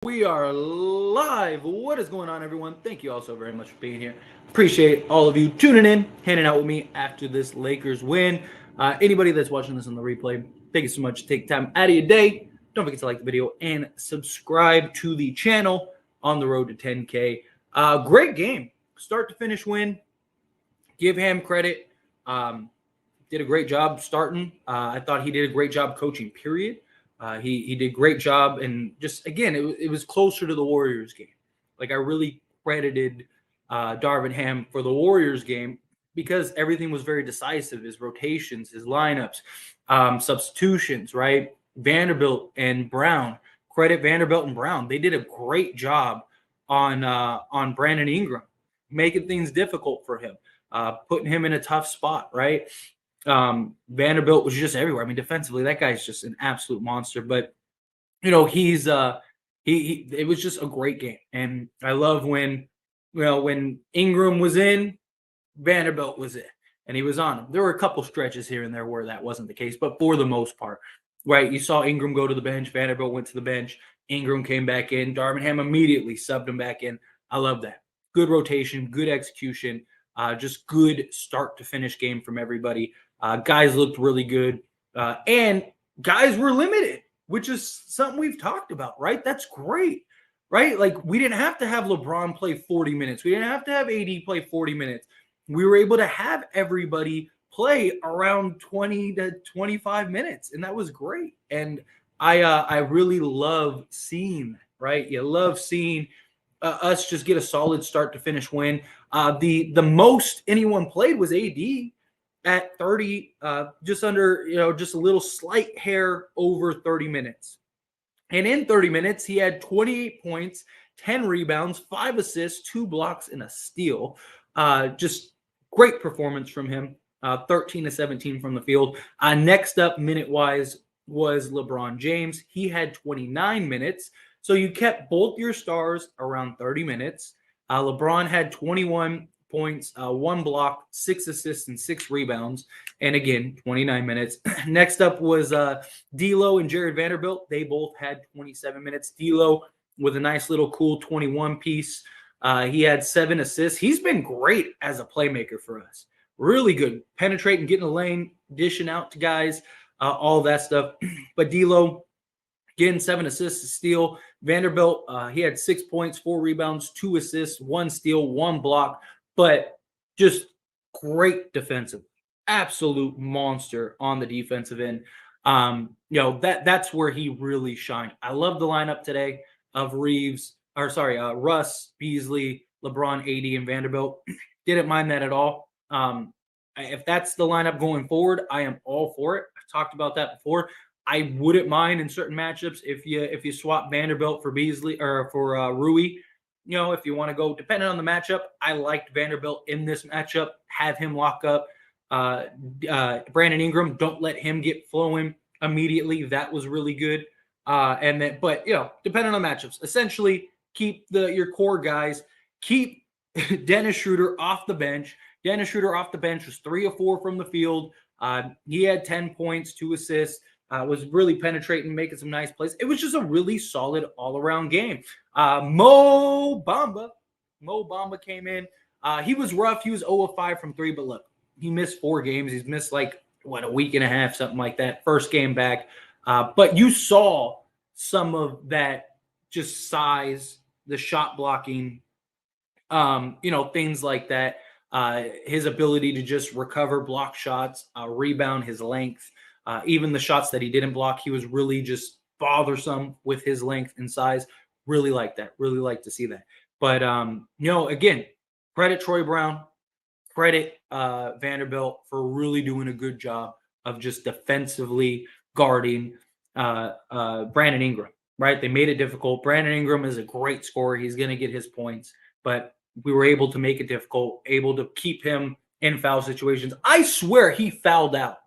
We are live. What is going on, everyone? Thank you all so very much for being here. Appreciate all of you tuning in, hanging out with me after this Lakers win. Anybody that's watching this on the replay, thank you so much. Take time out of your day. Don't forget to like the video and subscribe to the channel on the road to 10K. Great game. Start to finish win. Give him credit. Did a great job starting. I thought he did a great job coaching, period. He did a great job, and just again, it was closer to the Warriors game. Like I really credited Darvin Ham for the Warriors game because everything was very decisive. His rotations, his lineups, substitutions, right? Vanderbilt and Brown. Credit Vanderbilt and Brown. They did a great job on Brandon Ingram, making things difficult for him, putting him in a tough spot, right? Vanderbilt was just everywhere. I mean, defensively, that guy's just an absolute monster. But he's it was just a great game, and I love when when Ingram was in, Vanderbilt was in, and he was on him. There were a couple stretches here and there where that wasn't the case, but for the most part, right? You saw Ingram go to the bench, Vanderbilt went to the bench, Ingram came back in, Darvin Ham immediately subbed him back in. I love that. Good rotation, good execution, just good start to finish game from everybody. Guys looked really good, and guys were limited, which is something we've talked about, right? That's great, right? Like we didn't have to have LeBron play 40 minutes. We didn't have to have AD play 40 minutes. We were able to have everybody play around 20 to 25 minutes, and that was great. And I really love seeing that, right? You love seeing us just get a solid start to finish win. The most anyone played was AD at 30, just under, just a little slight hair over 30 minutes. And in 30 minutes, he had 28 points, 10 rebounds, 5 assists, 2 blocks, and a steal. Just great performance from him. 13 to 17 from the field. Next up, minute-wise, was LeBron James. He had 29 minutes. So you kept both your stars around 30 minutes. LeBron had 21 points, 1 block, 6 assists, and 6 rebounds. And again, 29 minutes. Next up was D'Lo and Jared Vanderbilt. They both had 27 minutes. D'Lo with a nice little cool 21 piece. He had 7 assists. He's been great as a playmaker for us. Really good. Penetrating, getting the lane, dishing out to guys, all that stuff. But D'Lo, again, 7 assists, a steal. Vanderbilt, he had 6 points, 4 rebounds, 2 assists, 1 steal, 1 block. But just great defensive, absolute monster on the defensive end. That's where he really shined. I love the lineup today of Russ, Beasley, LeBron, AD, and Vanderbilt. Didn't mind that at all. If that's the lineup going forward, I am all for it. I've talked about that before. I wouldn't mind in certain matchups if you swap Vanderbilt for Beasley or for Rui. If you want to go, depending on the matchup, I liked Vanderbilt in this matchup. Have him lock up Brandon Ingram. Don't let him get flowing immediately. That was really good. But depending on the matchups, essentially keep your core guys. Keep Dennis Schroeder off the bench. Dennis Schroeder off the bench was 3 or 4 from the field. He had 10 points, 2 assists. Was really penetrating, making some nice plays. It was just a really solid all-around game. Mo Bamba came in. He was rough. He was 0 of 5 from 3, but look, he missed 4 games. He's missed a week and a half, something like that. First game back. But you saw some of that just size, the shot blocking, things like that. His ability to just recover block shots, rebound, his length. Even the shots that he didn't block, he was really just bothersome with his length and size. Really like that. Really like to see that. But, again, credit Troy Brown, credit Vanderbilt for really doing a good job of just defensively guarding Brandon Ingram, right? They made it difficult. Brandon Ingram is a great scorer. He's going to get his points. But we were able to make it difficult, able to keep him in foul situations. I swear he fouled out.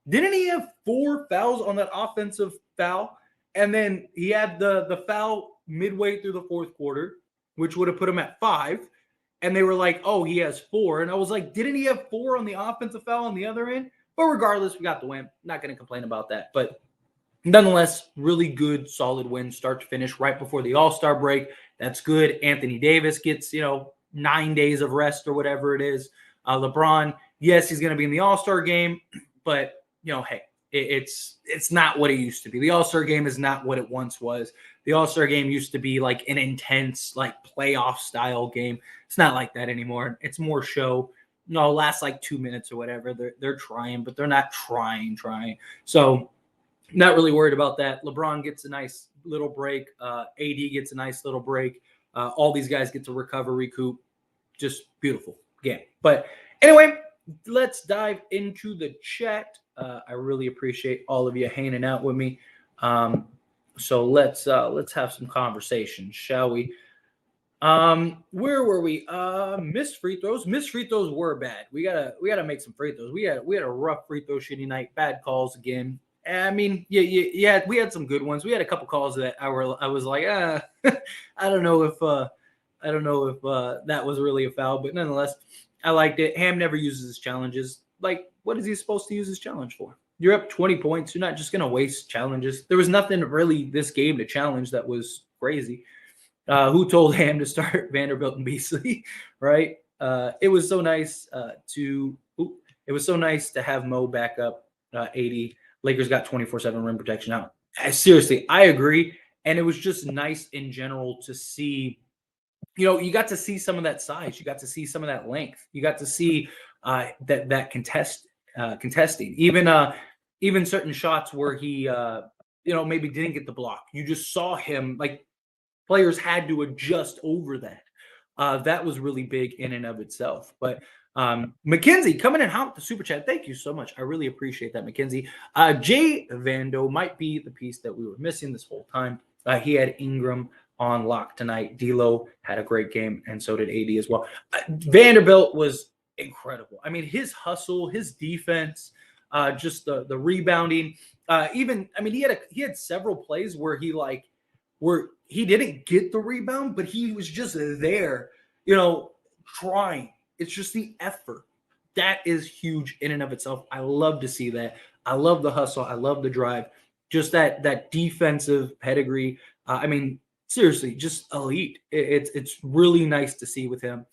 Didn't he have 4 fouls on that offensive foul? And then he had the foul midway through the fourth quarter, which would have put him at 5. And they were like, oh, he has 4. And I was like, didn't he have 4 on the offensive foul on the other end? But regardless, we got the win. Not going to complain about that. But nonetheless, really good, solid win, start to finish, right before the All-Star break. That's good. Anthony Davis gets 9 days of rest or whatever it is. LeBron, yes, he's going to be in the All-Star game, but hey, it's not what it used to be. The All-Star game is not what it once was. The All-Star game used to be like an intense, like playoff style game. It's not like that anymore. It's more show. No, last like 2 minutes or whatever. They're trying, but they're not trying. So not really worried about that. LeBron gets a nice little break. AD gets a nice little break. All these guys get to recover, recoup. Just beautiful game. But anyway, let's dive into the chat. I really appreciate all of you hanging out with me. So let's have some conversation, shall we? Where were we? Missed free throws. Missed free throws were bad. We gotta make some free throws. We had a rough free throw shooting night. Bad calls again. I mean, yeah, we had some good ones. We had a couple calls that I was like, I don't know if that was really a foul, but nonetheless, I liked it. Ham never uses his challenges. Like, what is he supposed to use his challenge for? You're up 20 points. You're not just gonna waste challenges. There was nothing really this game to challenge that was crazy. Who told Ham to start Vanderbilt and Beasley, right? It was so nice to have Mo back up 80. Lakers got 24/7 rim protection out. Seriously, I agree. And it was just nice in general to see, you got to see some of that size. You got to see some of that length. You got to see that contesting. Even certain shots where he, maybe didn't get the block. You just saw him, like, players had to adjust over that. That was really big in and of itself. But Mackenzie coming in hot with the super chat. Thank you so much. I really appreciate that, Mackenzie. Jay Vando might be the piece that we were missing this whole time. He had Ingram on lock tonight. D'Lo had a great game, and so did AD as well. Vanderbilt was incredible. I mean, his hustle, his defense, just the rebounding. He had several plays where he didn't get the rebound, but he was just there, trying. It's just the effort. That is huge in and of itself. I love to see that. I love the hustle. I love the drive. Just that defensive pedigree. Seriously, just elite. It's really nice to see with him.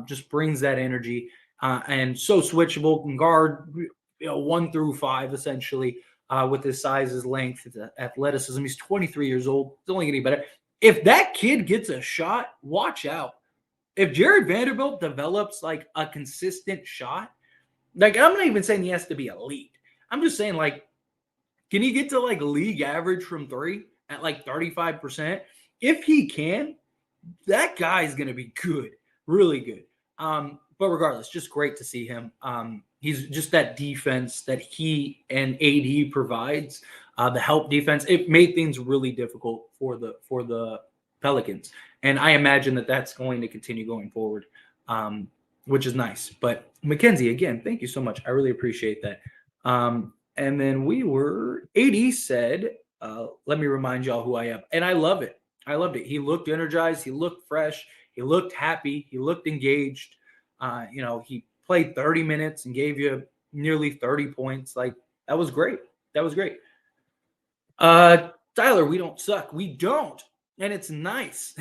Just brings that energy and so switchable. Can guard 1 through 5 essentially. With his size, his length, his athleticism. He's 23 years old. It's only getting better. If that kid gets a shot, watch out. If Jared Vanderbilt develops like a consistent shot, like I'm not even saying he has to be elite. I'm just saying, like, can he get to like league average from 3 at like 35%? If he can, that guy's going to be good, really good. But regardless, just great to see him. He's just that defense that he and AD provides, the help defense. It made things really difficult for the Pelicans, and I imagine that that's going to continue going forward, which is nice. But Mackenzie, again, thank you so much. I really appreciate that. And then AD said, "Let me remind y'all who I am," and I love it. I loved it. He looked energized. He looked fresh. He looked happy. He looked engaged. He played 30 minutes and gave you nearly 30 points. Like, that was great. That was great. Tyler, we don't suck. We don't. And it's nice.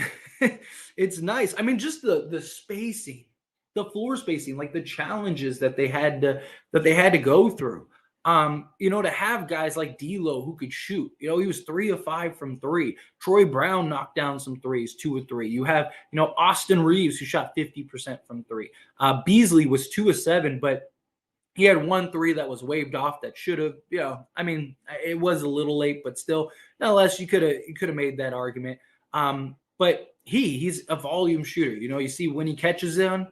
It's nice. I mean, just the spacing, the floor spacing, like the challenges that they had to go through. To have guys like D'Lo who could shoot. He was 3 of 5 from 3. Troy Brown knocked down some threes, 2 of 3. You have, Austin Reeves who shot 50% from 3. Beasley was 2 of 7, but he had 1 3 that was waved off that should have, it was a little late, but still, nonetheless, you could have made that argument. But he's a volume shooter. You see when he catches on,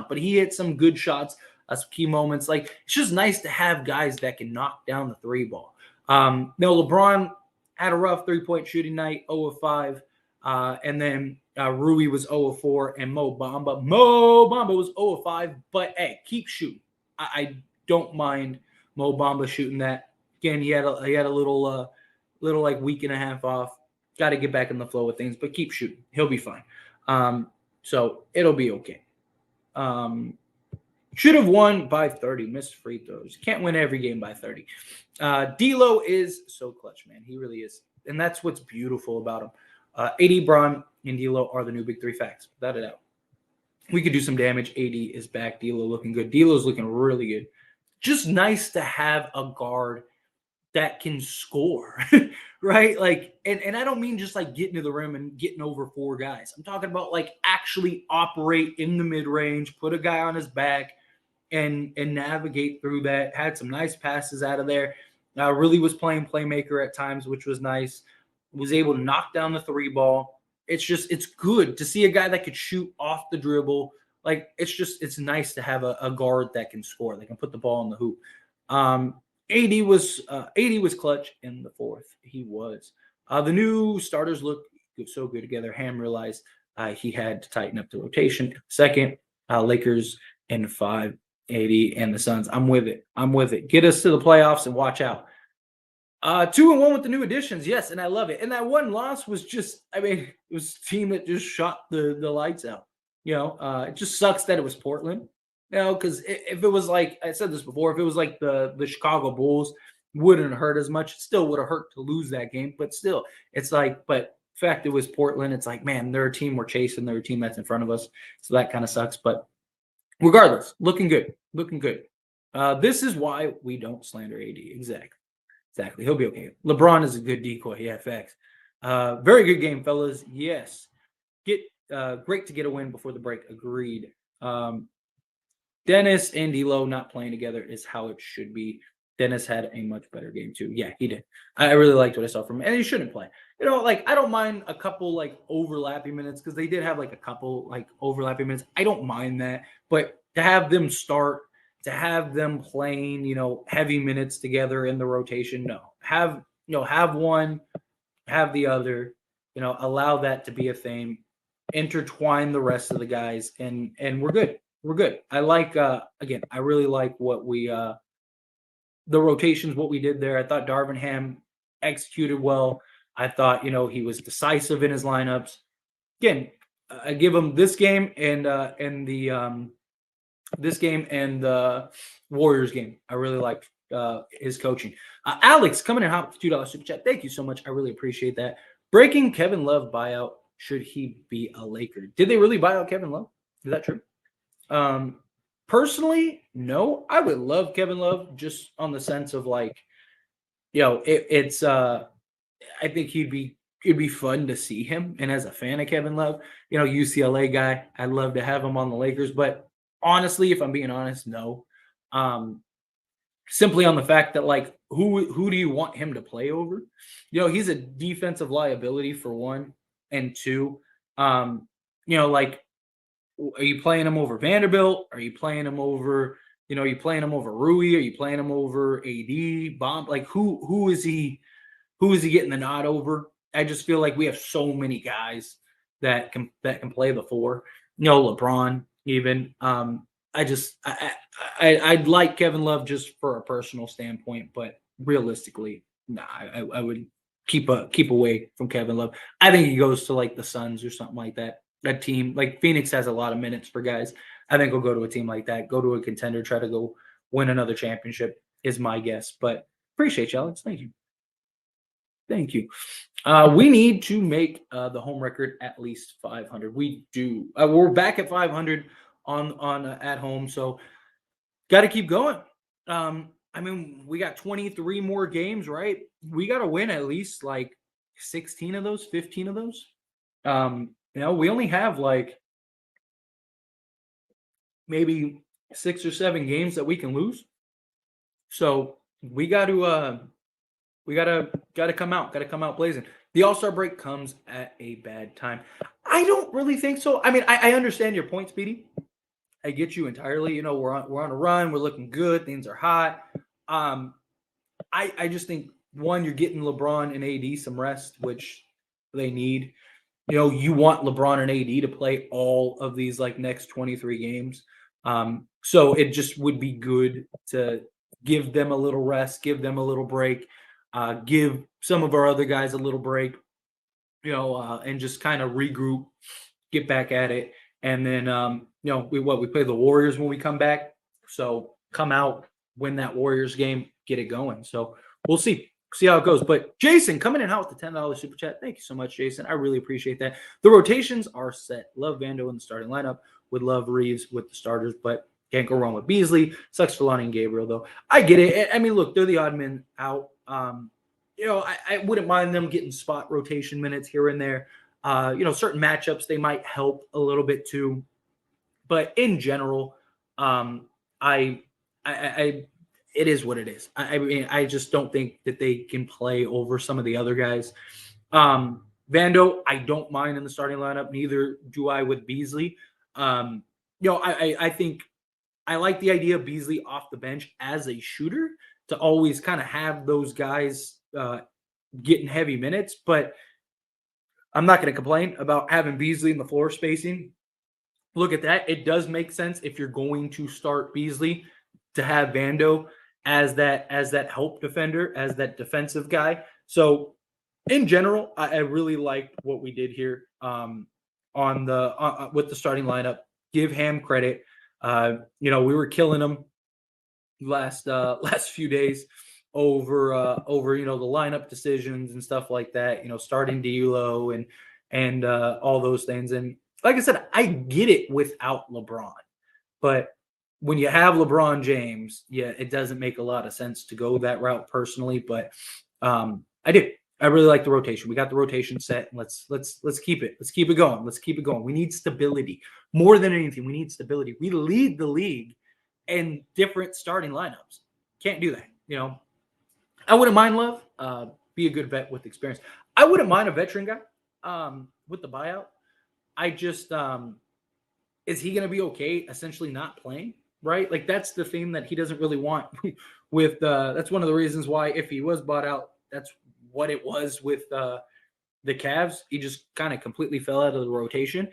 but he hit some good shots. Some key moments. Like, it's just nice to have guys that can knock down the 3 ball. Now, LeBron had a rough 3-point shooting night, 0 of 5. And then Rui was 0 of 4, and Mo Bamba was 0 of 5. But hey, keep shooting. I don't mind Mo Bamba shooting that. Again, he had a little like week and a half off. Got to get back in the flow of things, but keep shooting. He'll be fine. So it'll be okay. Should have won by 30. Missed free throws. Can't win every game by 30. D'Lo is so clutch, man. He really is, and that's what's beautiful about him. AD, Bron, and D'Lo are the new big three facts, without a doubt. We could do some damage. AD is back. D'Lo looking good. D'Lo's looking really good. Just nice to have a guard that can score, right? Like, and I don't mean just like getting to the rim and getting over four guys. I'm talking about like actually operate in the mid range, put a guy on his back, and navigate through that. Had some nice passes out of there. Really was playing playmaker at times, which was nice. Was able to knock down the three ball. It's good to see a guy that could shoot off the dribble. Like it's nice to have a guard that can score. They can put the ball in the hoop. AD was clutch in the fourth. He was. The new starters look so good together. Ham realized he had to tighten up the rotation. Second, Lakers in 5, AD and the Suns. I'm with it. I'm with it. Get us to the playoffs and watch out. 2-1 with the new additions, yes, and I love it. And that one loss was just, I mean, it was a team that just shot the lights out. It just sucks that it was Portland. Because if it was like I said this before, if it was like the Chicago Bulls, wouldn't hurt as much. It still would have hurt to lose that game, but still, it's like, but fact it was Portland. It's like, man, they're a team we're chasing. They're a team that's in front of us, so that kind of sucks. But regardless, looking good, looking good. This is why we don't slander AD. Exactly. He'll be okay. LeBron is a good decoy. Yeah, facts. Very good game, fellas. Yes. Great to get a win before the break. Agreed. Dennis and D'Lo not playing together is how it should be. Dennis had a much better game too. Yeah, he did. I really liked what I saw from him, and he shouldn't play. Like I don't mind a couple like overlapping minutes because they did have like a couple like overlapping minutes. I don't mind that, but to have them start, to have them playing, heavy minutes together in the rotation, no. Have one, have the other, allow that to be a thing, intertwine the rest of the guys, and we're good. We're good. I like again, I really like what we the rotations, what we did there. I thought Darvin Ham executed well. I thought, he was decisive in his lineups. Again, I give him this game and the this game and the Warriors game. I really like his coaching. Alex coming in hot with $2 super chat. Thank you so much. I really appreciate that. Breaking Kevin Love buyout. Should he be a Laker? Did they really buy out Kevin Love? Is that true? Personally, no. I would love Kevin Love just on the sense of like, it's I think it'd be fun to see him. And as a fan of Kevin Love, UCLA guy, I'd love to have him on the Lakers. But honestly, if I'm being honest, no. Simply on the fact that like who do you want him to play over? He's a defensive liability for one, and two, like are you playing him over Vanderbilt? Are you playing him over, are you playing him over Rui? Are you playing him over AD? Bomb? Like who is he getting the nod over? I just feel like we have so many guys that can play the four. LeBron even. I'd like Kevin Love just for a personal standpoint, but realistically, nah, I would keep away from Kevin Love. I think he goes to like the Suns or something like that. A team like Phoenix has a lot of minutes for guys. I think we'll go to a team like that, go to a contender, try to go win another championship is my guess. But appreciate you, Alex. Thank you. Thank you. We need to make the home record at least 500. We do. We're back at 500 on at home, so got to keep going. We got 23 more games, right? We got to win at least like 16 of those, 15 of those. We only have like maybe 6 or 7 games that we can lose. So we got to come out blazing. The All-Star break comes at a bad time. I don't really think so. I mean, I understand your point, Speedy. I get you entirely. We're on a run. We're looking good. Things are hot. I just think one, you're getting LeBron and AD some rest, which they need. You want LeBron and AD to play all of these like next 23 games. So it just would be good to give them a little rest, give them a little break, give some of our other guys a little break, and just kind of regroup, get back at it. And then, we play the Warriors when we come back. So come out, win that Warriors game, get it going. So we'll see how it goes. But Jason coming in hot with the $10 super chat. Thank you so much, Jason. I really appreciate that. The rotations are set. Love Vando in the starting lineup. Would love Reeves with the starters, but can't go wrong with Beasley. Sucks for Lonnie and Gabriel, though. I get it. I mean, look, they're the odd men out. I wouldn't mind them getting spot rotation minutes here and there. Certain matchups, they might help a little bit too. But in general, it is what it is. I mean, I just don't think that they can play over some of the other guys. Vando, I don't mind in the starting lineup. Neither do I with Beasley. I think I like the idea of Beasley off the bench as a shooter to always kind of have those guys getting heavy minutes. But I'm not going to complain about having Beasley in the floor spacing. Look at that. It does make sense if you're going to start Beasley to have Vando as that help defender, as that defensive guy. So in general, I really liked what we did here with the starting lineup. Give Ham credit. We were killing him last few days over the lineup decisions and stuff like that. Starting D'Lo and all those things. And like I said, I get it without LeBron, but when you have LeBron James, yeah, it doesn't make a lot of sense to go that route personally. But I do. I really like the rotation. We got the rotation set. Let's keep it. Let's keep it going. Let's keep it going. We need stability more than anything. We need stability. We lead the league in different starting lineups. Can't do that. I wouldn't mind Love. Be a good vet with experience. I wouldn't mind a veteran guy with the buyout. I just is he going to be okay essentially not playing, right? Like that's the thing that he doesn't really want with that's one of the reasons why if he was bought out, that's what it was with the Cavs. He just kind of completely fell out of the rotation.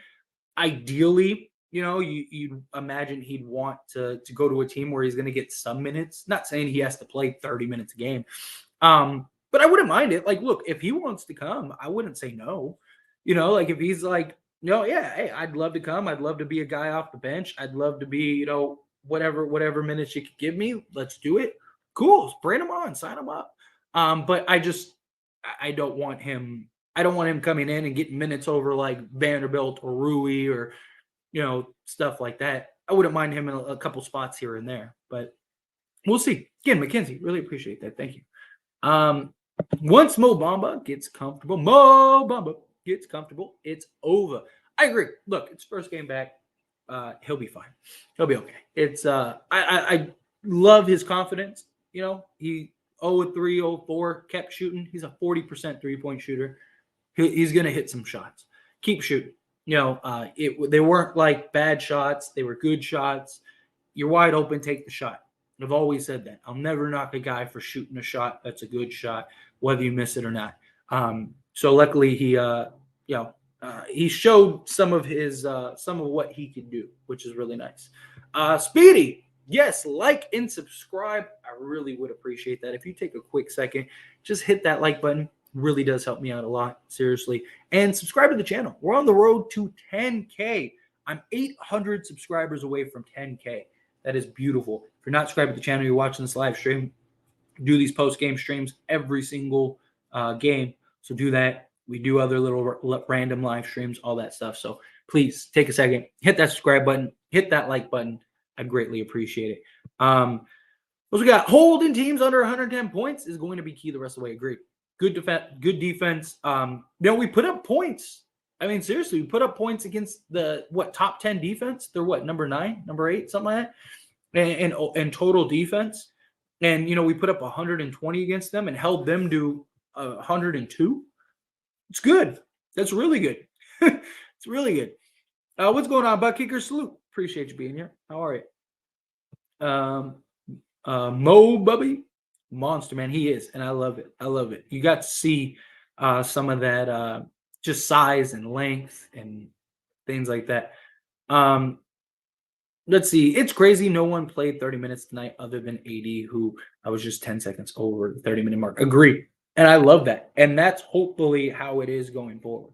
Ideally, you'd imagine he'd want to go to a team where he's going to get some minutes. Not saying he has to play 30 minutes a game. But I wouldn't mind it. Like, look, if he wants to come, I wouldn't say no. Like if he's like, yeah, hey, I'd love to come. I'd love to be a guy off the bench. I'd love to be, whatever minutes you could give me. Let's do it. Cool. Bring him on. Sign him up. But I don't want him. I don't want him coming in and getting minutes over like Vanderbilt or Rui or, stuff like that. I wouldn't mind him in a couple spots here and there, but we'll see. Again, Mackenzie, really appreciate that. Thank you. Once Mo Bamba gets comfortable, it's over. I agree. Look, it's first game back. He'll be fine. He'll be okay. It's I love his confidence. He 0-3, 0-4, kept shooting. He's a 40% three-point shooter. He's gonna hit some shots. Keep shooting. They weren't like bad shots. They were good shots. You're wide open, take the shot. I've always said that. I'll never knock a guy for shooting a shot that's a good shot, whether you miss it or not. So luckily he showed some of what he could do, which is really nice. Speedy, yes, like and subscribe. I really would appreciate that. If you take a quick second, just hit that like button. Really does help me out a lot, seriously. And subscribe to the channel. We're on the road to 10K. I'm 800 subscribers away from 10K. That is beautiful. If you're not subscribed to the channel, you're watching this live stream, do these post-game streams every single game. So do that. We do other little random live streams, all that stuff. So please take a second, hit that subscribe button, hit that like button. I greatly appreciate it. What we got? Holding teams under 110 points is going to be key the rest of the way. Agreed. Good defense. We put up points. I mean, seriously, we put up points against the top 10 defense. They're number 9, number 8, something like that, and total defense. And we put up 120 against them and held them to 102. It's good. That's really good. It's really good. What's going on, Butt Kicker? Salute. Appreciate you being here. How are you? Mo Bubby. Monster, man. He is, and I love it. You got to see some of that just size and length and things like that. Let's see. It's crazy. No one played 30 minutes tonight other than AD, who I was just 10 seconds over the 30-minute mark. Agree. And I love that. And that's hopefully how it is going forward.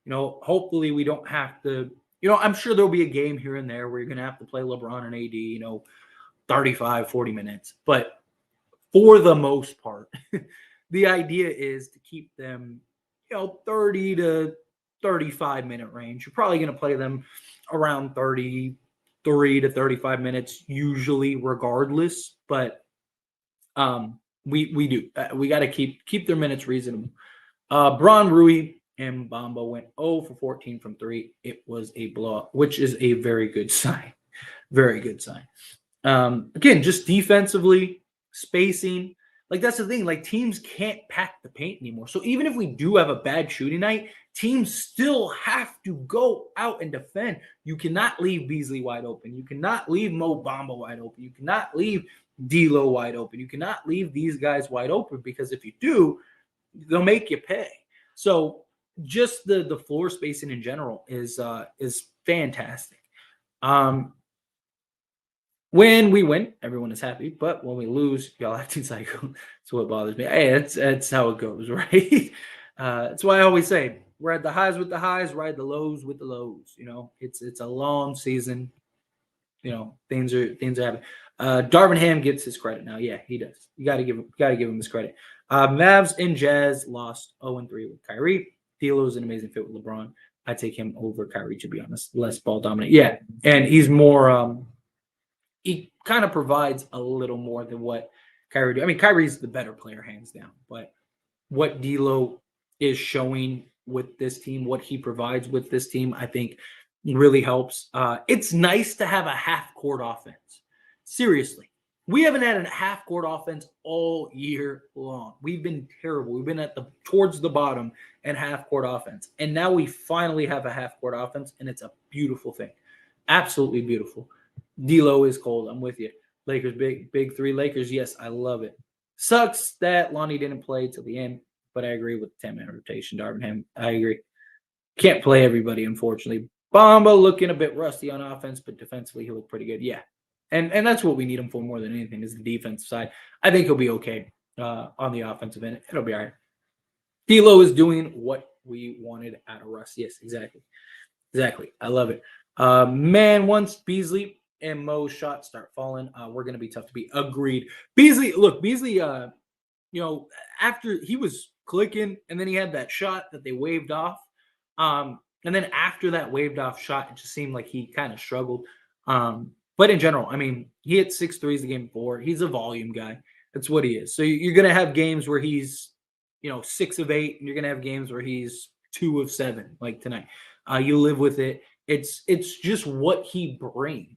Hopefully we don't have to, I'm sure there'll be a game here and there where you're going to have to play LeBron and AD, 35, 40 minutes. But for the most part, the idea is to keep them, 30 to 35-minute range. You're probably going to play them around 33 to 35 minutes, usually, regardless. But we do. We got to keep their minutes reasonable. Braun, Rui, and Bamba went 0 for 14 from 3. It was a blowout, which is a very good sign. Very good sign. Again, just defensively, spacing. Like, that's the thing. Like, teams can't pack the paint anymore. So even if we do have a bad shooting night, teams still have to go out and defend. You cannot leave Beasley wide open. You cannot leave Mo Bamba wide open. You cannot leave D'Lo wide open. You cannot leave these guys wide open, because if you do, they'll make you pay. So just the floor spacing in general is fantastic. When we win, everyone is happy, but when we lose, y'all acting psycho. That's what bothers me. Hey, that's how it goes, right? That's why I always say, ride the highs with the highs, ride the lows with the lows. It's a long season. Things are happening. Darvin Ham gets his credit now. Yeah, he does. You got to give him his credit. Mavs and Jazz lost 0-3 with Kyrie. D'Lo's an amazing fit with LeBron. I take him over Kyrie, to be honest. Less ball dominant. Yeah, and he's more. He kind of provides a little more than what Kyrie do. I mean, Kyrie's the better player, hands down. But what D'Lo is showing with this team, what he provides with this team, I think really helps. It's nice to have a half-court offense. Seriously. We haven't had a half-court offense all year long. We've been terrible. We've been towards the bottom in half-court offense. And now we finally have a half-court offense, and it's a beautiful thing. Absolutely beautiful. D'Lo is cold. I'm with you. Lakers, big three. Lakers, yes, I love it. Sucks that Lonnie didn't play till the end, but I agree with the 10-man rotation. Darvin Ham, I agree. Can't play everybody, unfortunately. Bamba looking a bit rusty on offense, but defensively he looked pretty good. Yeah, and that's what we need him for more than anything, is the defensive side. I think he'll be okay on the offensive end. It'll be all right. D'Lo is doing what we wanted out of Russ. Yes, exactly. I love it. Man, once Beasley and Mo's shots start falling, we're going to be tough to beat. Agreed. Beasley, after he was clicking, and then he had that shot that they waved off. And then after that waved off shot, it just seemed like he kind of struggled. But in general, I mean, he hit 6 threes the game before. He's a volume guy. That's what he is. So you're going to have games where he's, 6 of 8, and you're going to have games where he's 2 of 7, like tonight. You live with it. It's just what he brings.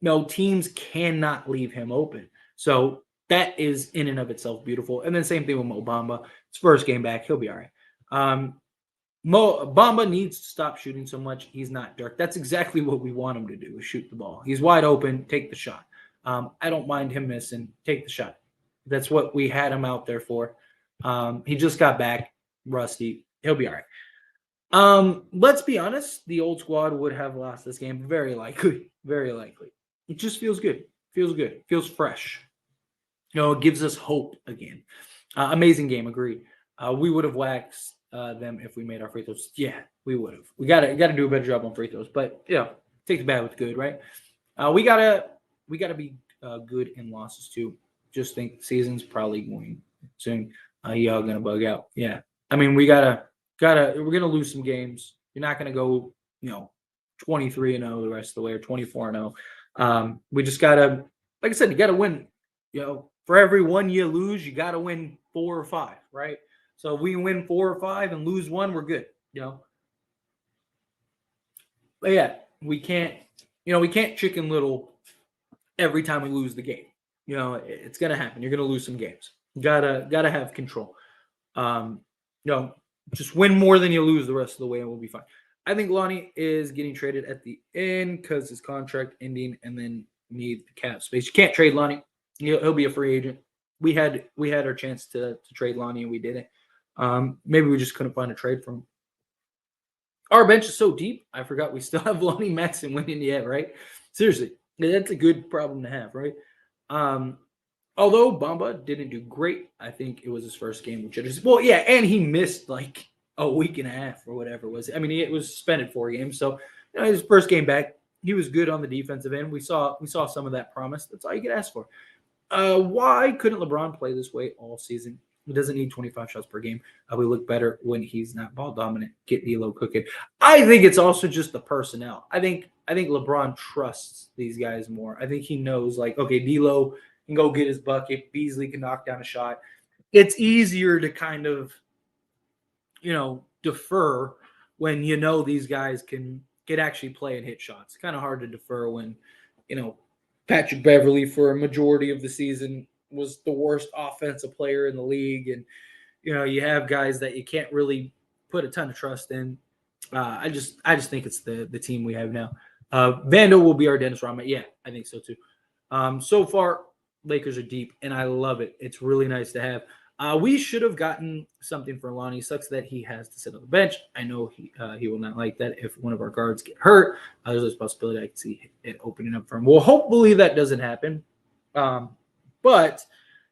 No, teams cannot leave him open. So that is in and of itself beautiful. And then same thing with Mo Bamba. His first game back, he'll be all right. Bamba needs to stop shooting so much. He's not Dirk. That's exactly what we want him to do, is shoot the ball. He's wide open, take the shot. I don't mind him missing. Take the shot. That's what we had him out there for. He just got back, rusty. He'll be all right. Let's be honest. The old squad would have lost this game. Very likely. Very likely. It just feels good. Feels good. Feels fresh. It gives us hope again. Amazing game. Agreed. We would have waxed them if we made our free throws. Yeah, we would have. We gotta do a better job on free throws. But take the bad with good, right? We gotta be good in losses too. Just think the season's probably going soon. Y'all gonna bug out. Yeah. I mean, we're gonna lose some games. You're not gonna go, 23-0 the rest of the way, or 24-0. We just gotta, like I said, you gotta win. For every one you lose, you gotta win 4 or 5, right? So if we win 4 or 5 and lose 1, we're good. But yeah, we can't Chicken Little every time we lose the game. It's gonna happen. You're gonna lose some games. Gotta have control. Just win more than you lose the rest of the way, and we'll be fine. I think Lonnie is getting traded at the end because his contract ending, and then need the cap space. You can't trade Lonnie. He'll be a free agent. We had our chance to trade Lonnie, and we didn't. Maybe we just couldn't find a trade for him. Our bench is so deep, I forgot we still have Lonnie, Max, and Winning yet, right? Seriously, that's a good problem to have, right? Although Bamba didn't do great, I think it was his first game with jitters. Well, yeah, and he missed like a week and a half or whatever it was. I mean, it was suspended 4 games, so his first game back, He was good on the defensive end. We saw some of that promise. That's all you could ask for. Why couldn't LeBron play this way all season? He doesn't need 25 shots per game. We look better when he's not ball dominant. Get D'Lo cooking. I think it's also just the personnel. I think LeBron trusts these guys more. I think he knows, like, okay, D'Lo can go get his bucket. Beasley can knock down a shot. It's easier to kind of, defer when these guys can actually play and hit shots. It's kind of hard to defer when, you know, Patrick Beverly for a majority of the season was the worst offensive player in the league, and you have guys that you can't really put a ton of trust in. I just think it's the team we have now. Vando will be our Dennis Rodman. Yeah, I think so too. So far, Lakers are deep, and I love it. It's really nice to have. We should have gotten something for Lonnie. Sucks that he has to sit on the bench. I know he will not like that if one of our guards get hurt. There's a possibility I can see it opening up for him. Well, hopefully that doesn't happen. But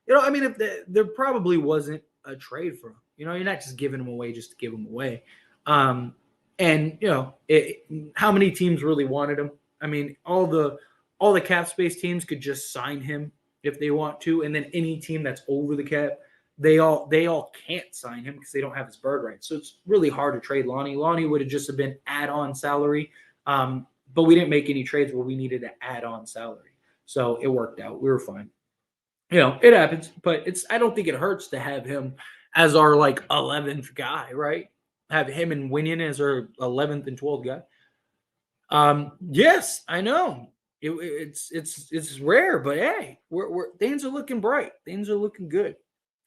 if there probably wasn't a trade for him. You're not just giving him away just to give him away. How many teams really wanted him? I mean, all the cap space teams could just sign him if they want to, and then any team that's over the cap, they all can't sign him because they don't have his bird rights. So it's really hard to trade Lonnie. Lonnie would have just been add-on salary, but we didn't make any trades where we needed to add on salary. So it worked out. We were fine. It happens, but I don't think it hurts to have him as our 11th guy, right? Have him and Winion as our 11th and 12th guy. Yes, I know. It's rare, but hey, things are looking bright. Things are looking good.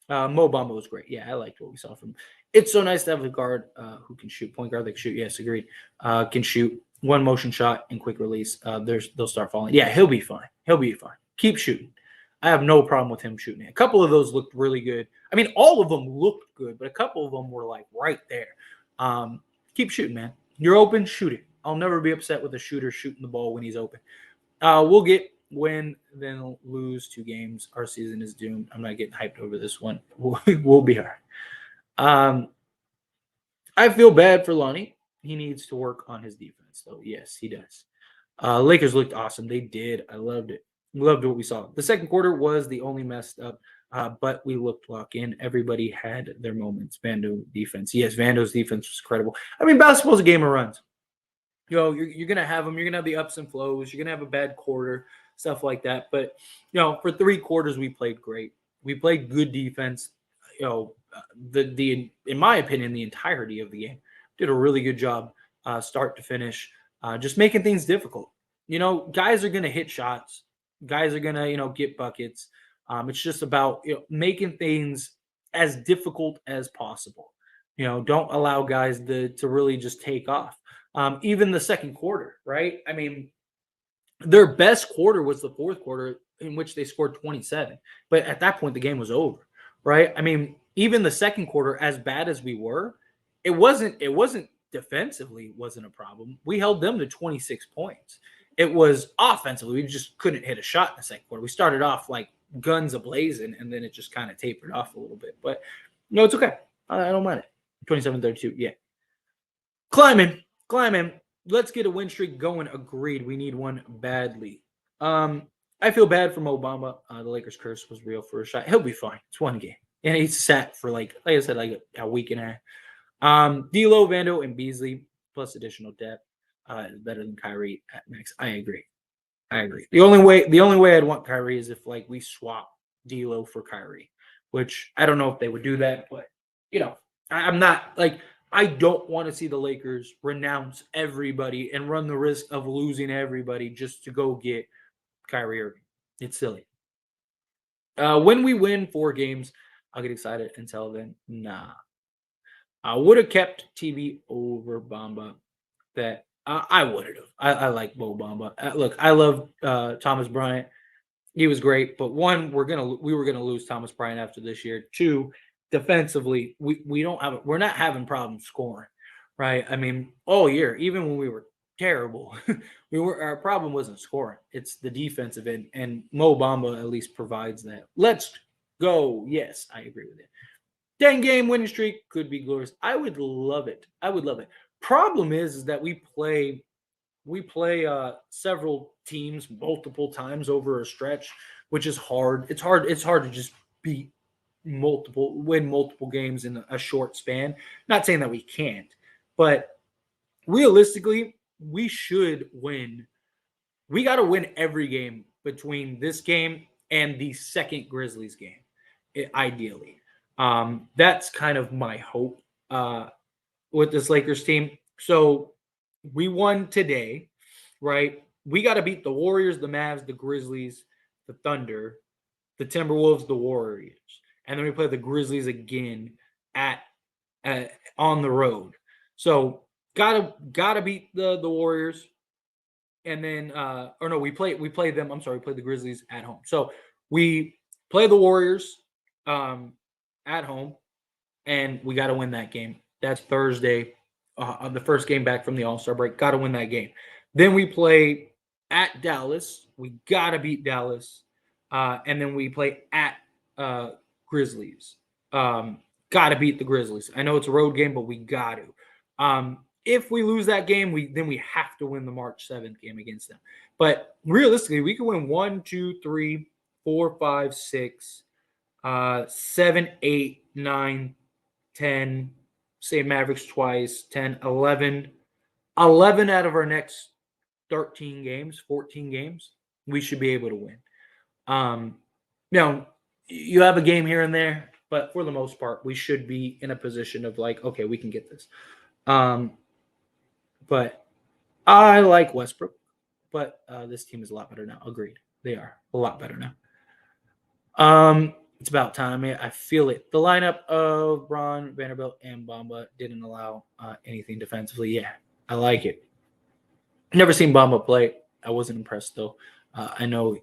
Mo Bamba was great. Yeah, I liked what we saw from him. It's so nice to have a guard who can shoot. Point guard that can shoot. Yes, agreed. Can shoot one motion shot and quick release. They'll start falling. Yeah, he'll be fine. He'll be fine. Keep shooting. I have no problem with him shooting it. A couple of those looked really good. I mean, all of them looked good, but a couple of them were right there. Keep shooting, man. You're open, shoot it. I'll never be upset with a shooter shooting the ball when he's open. We'll win, then lose 2 games. Our season is doomed. I'm not getting hyped over this one. We'll be all right. I feel bad for Lonnie. He needs to work on his defense, though. Yes, he does. Lakers looked awesome. They did. I loved it. Loved what we saw. The second quarter was the only messed up, but we looked locked in. Everybody had their moments. Vando defense. Yes, Vando's defense was incredible. I mean, basketball's a game of runs. You're going to have them. You're going to have the ups and flows. You're going to have a bad quarter, stuff like that. But, for 3 quarters, we played great. We played good defense. In my opinion, the entirety of the game did a really good job, start to finish, just making things difficult. Guys are going to hit shots. Guys are going to, get buckets. It's just about, making things as difficult as possible. Don't allow guys to really just take off. Even the second quarter, right? I mean, their best quarter was the fourth quarter in which they scored 27. But at that point, the game was over, right? I mean, even the second quarter, as bad as we were, it wasn't defensively wasn't a problem. We held them to 26 points. It was offensively. We just couldn't hit a shot in the second quarter. We started off like guns a-blazing, and then it just kind of tapered off a little bit. But, it's okay. I don't mind it. 27-32, yeah. Climbing. Let's get a win streak going. Agreed. We need one badly. I feel bad for Mo Bamba. The Lakers curse was real for a shot. He'll be fine. It's one game. And he's sat for like I said, a week and a half. D'Lo, Vando, and Beasley plus additional depth is better than Kyrie at max. I agree. The only way I'd want Kyrie is if we swap D'Lo for Kyrie, which I don't know if they would do that, but I'm not I don't want to see the Lakers renounce everybody and run the risk of losing everybody just to go get Kyrie Irving. It's silly. When we win 4 games, I'll get excited. Until then, nah. I would have kept TV over Bamba. That I would have. I like Mo Bamba. Look, I love Thomas Bryant. He was great, but 1, we were gonna lose Thomas Bryant after this year. 2, defensively, we're not having problems scoring, right? I mean, all year, even when we were terrible, our problem wasn't scoring. It's the defensive end, and Mo Bamba at least provides that. Let's go. Yes, I agree with it. 10-game winning streak could be glorious. I would love it. Problem is that we play we play several teams multiple times over a stretch, which is hard. It's hard to just beat win multiple games in a short span. Not saying that we can't, but realistically, we should win. We got to win every game between this game and the second Grizzlies game, ideally. That's kind of my hope with this Lakers team. So we won today, right? We got to beat the Warriors, the Mavs, the Grizzlies, the Thunder, the Timberwolves, the Warriors, and then we play the Grizzlies again at, at on the road. So gotta beat the Warriors, and then or no, we play them. I'm sorry, we play the Grizzlies at home. So we play the Warriors at home, and we got to win that game. That's Thursday, on the first game back from the All Star break. Got to win that game. Then we play at Dallas. We got to beat Dallas, and then we play at Grizzlies. Got to beat the Grizzlies. I know it's a road game, but we got to. If we lose that game, we have to win the March 7th game against them. But realistically, we can win 1, 2, 3, 4, 5, 6, 7, 8, 9, 10, say Mavericks twice, 10, 11, 11 out of our next 13 games, 14 games, we should be able to win. You have a game here and there, but for the most part, we should be in a position of like, okay, we can get this. But I like Westbrook, but this team is a lot better now. Agreed. They are a lot better now. It's about time. I feel it. The lineup of Braun, Vanderbilt, and Bamba didn't allow anything defensively. Yeah, I like it. Never seen Bamba play. I wasn't impressed, though. I know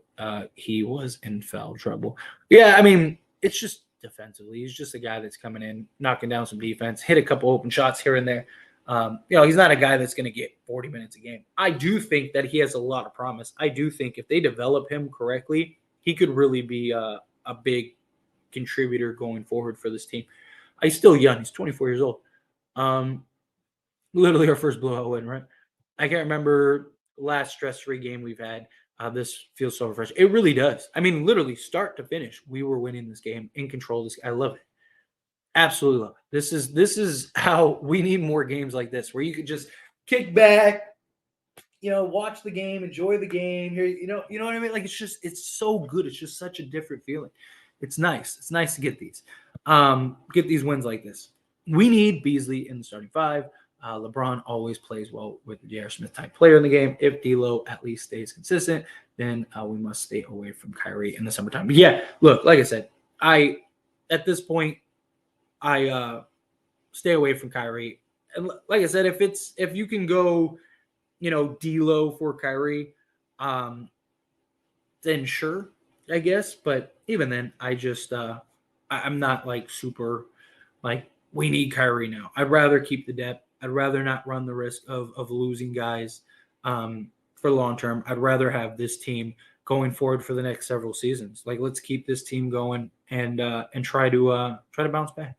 he was in foul trouble. Yeah, I mean, it's just defensively. He's just a guy that's coming in, knocking down some defense, hit a couple open shots here and there. He's not a guy that's going to get 40 minutes a game. I do think that he has a lot of promise. I do think if they develop him correctly, he could really be a big contributor going forward for this team. He's still young. He's 24 years old. Literally our first blowout win, right? I can't remember last stress-free game we've had. This feels so refreshing. It really does. I mean, literally start to finish, we were winning this game, in control of this. I love it. Absolutely love it. This is how we need more games like this, where you could just kick back, watch the game, enjoy the game. Here, you know what I mean? Like it's so good. It's just such a different feeling. It's nice. It's nice to get these wins like this. We need Beasley in the starting five. LeBron always plays well with the J.R. Smith type player in the game. If D'Lo at least stays consistent, then we must stay away from Kyrie in the summertime. But yeah, look, like I said, at this point, I stay away from Kyrie. And like I said, if you can go, D'Lo for Kyrie, then sure, I guess. But even then, I'm not like super like we need Kyrie now. I'd rather keep the depth. I'd rather not run the risk of losing guys for the long term. I'd rather have this team going forward for the next several seasons. Like, let's keep this team going and try to bounce back.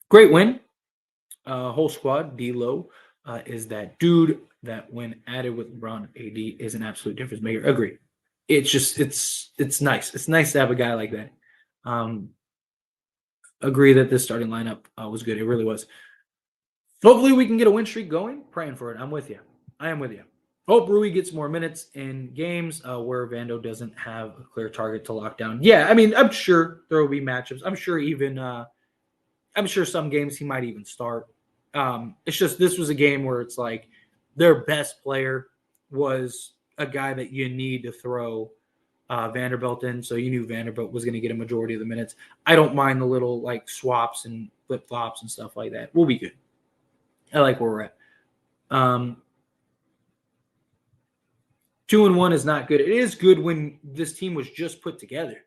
Great win. Whole squad. D'Lo is that dude that, when added with LeBron and AD, is an absolute difference maker. Agreed. It's just it's nice. It's nice to have a guy like that. Agree that this starting lineup was good. It really was. Hopefully we can get a win streak going. Praying for it. I'm with you. I am with you. Hope Rui gets more minutes in games where Vando doesn't have a clear target to lock down. Yeah, I mean, I'm sure there will be matchups. I'm sure some games he might even start. It's just this was a game where it's like their best player was a guy that you need to throw Vanderbilt in, so you knew Vanderbilt was going to get a majority of the minutes. I don't mind the little like swaps and flip flops and stuff like that. We'll be good. I like where we're at. 2-1 is not good. It is good when this team was just put together.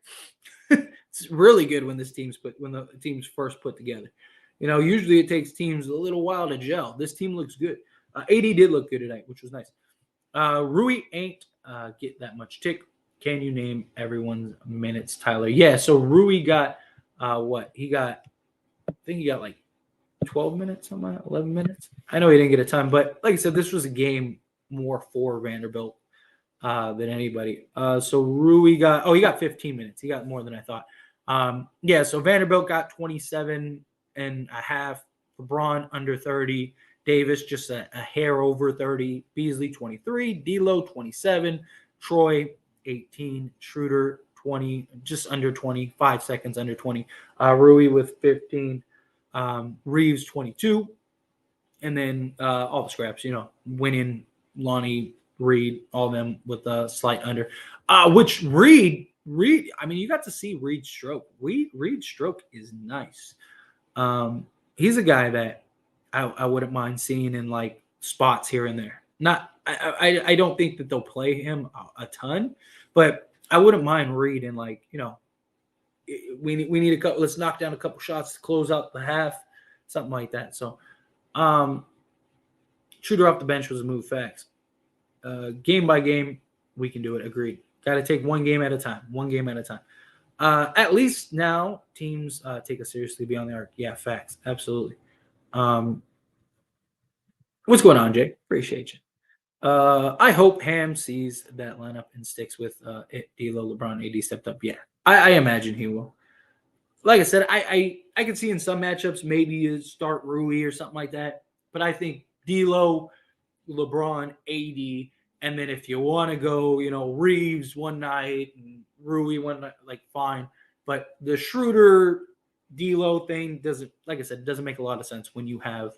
It's really good when the team's first put together. Usually it takes teams a little while to gel. This team looks good. AD did look good tonight, which was nice. Rui ain't get that much tick. Can you name everyone's minutes, Tyler? Yeah, so Rui got what? I think he got like 12 minutes, something like 11 minutes. I know he didn't get a ton, but like I said, this was a game more for Vanderbilt than anybody. So Rui he got 15 minutes. He got more than I thought. Yeah, so Vanderbilt got 27 and a half. LeBron under 30. Davis just a hair over 30. Beasley 23. D'Lo 27. Troy 18. Schroeder 20, just under 20. 5 seconds under 20. Rui with 15. Reeves 22. And then all the scraps, winning Lonnie, Reed, all of them with a slight under. Which Reed, I mean, you got to see Reed's stroke. Reed's stroke is nice. He's a guy that I wouldn't mind seeing in like spots here and there. Not, I don't think that they'll play him a ton, but I wouldn't mind Reed in like, we need a couple. Let's knock down a couple shots to close out the half, something like that. So, shooter off the bench was a move. Facts. Game by game, we can do it. Agreed. Got to take one game at a time. One game at a time. At least now teams take us seriously beyond the arc. Yeah, facts. Absolutely. What's going on, Jay? Appreciate you. I hope Ham sees that lineup and sticks with D'Lo, LeBron, AD stepped up. Yeah, I imagine he will. Like I said, I can see in some matchups maybe you start Rui or something like that. But I think D'Lo, LeBron, AD, and then if you want to go, Reeves one night and Rui one night, like fine. But the Schroeder D'Lo thing doesn't, like I said, doesn't make a lot of sense when you have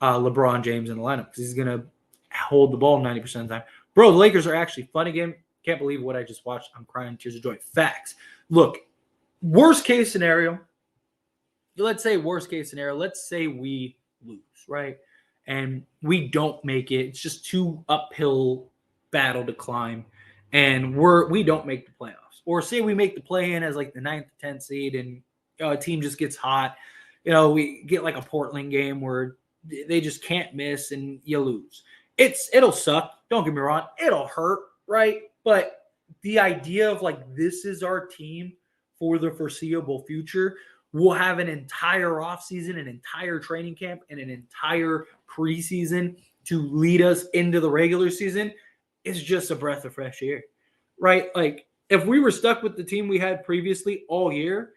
LeBron James in the lineup because he's gonna hold the ball 90% of the time. Bro, the Lakers are actually fun again. Can't believe what I just watched. I'm crying tears of joy. Facts. Look, worst case scenario. Let's say worst case scenario. Let's say we lose, right? And we don't make it. It's just too uphill battle to climb, and we don't make the playoffs. Or say we make the play-in as like the 9th, 10th seed, and a team just gets hot. We get like a Portland game where they just can't miss, and you lose. It'll suck. Don't get me wrong. It'll hurt, right? But the idea of like this is our team for the foreseeable future. We'll have an entire offseason, an entire training camp, and an entire preseason to lead us into the regular season. It's just a breath of fresh air, right? Like if we were stuck with the team we had previously all year,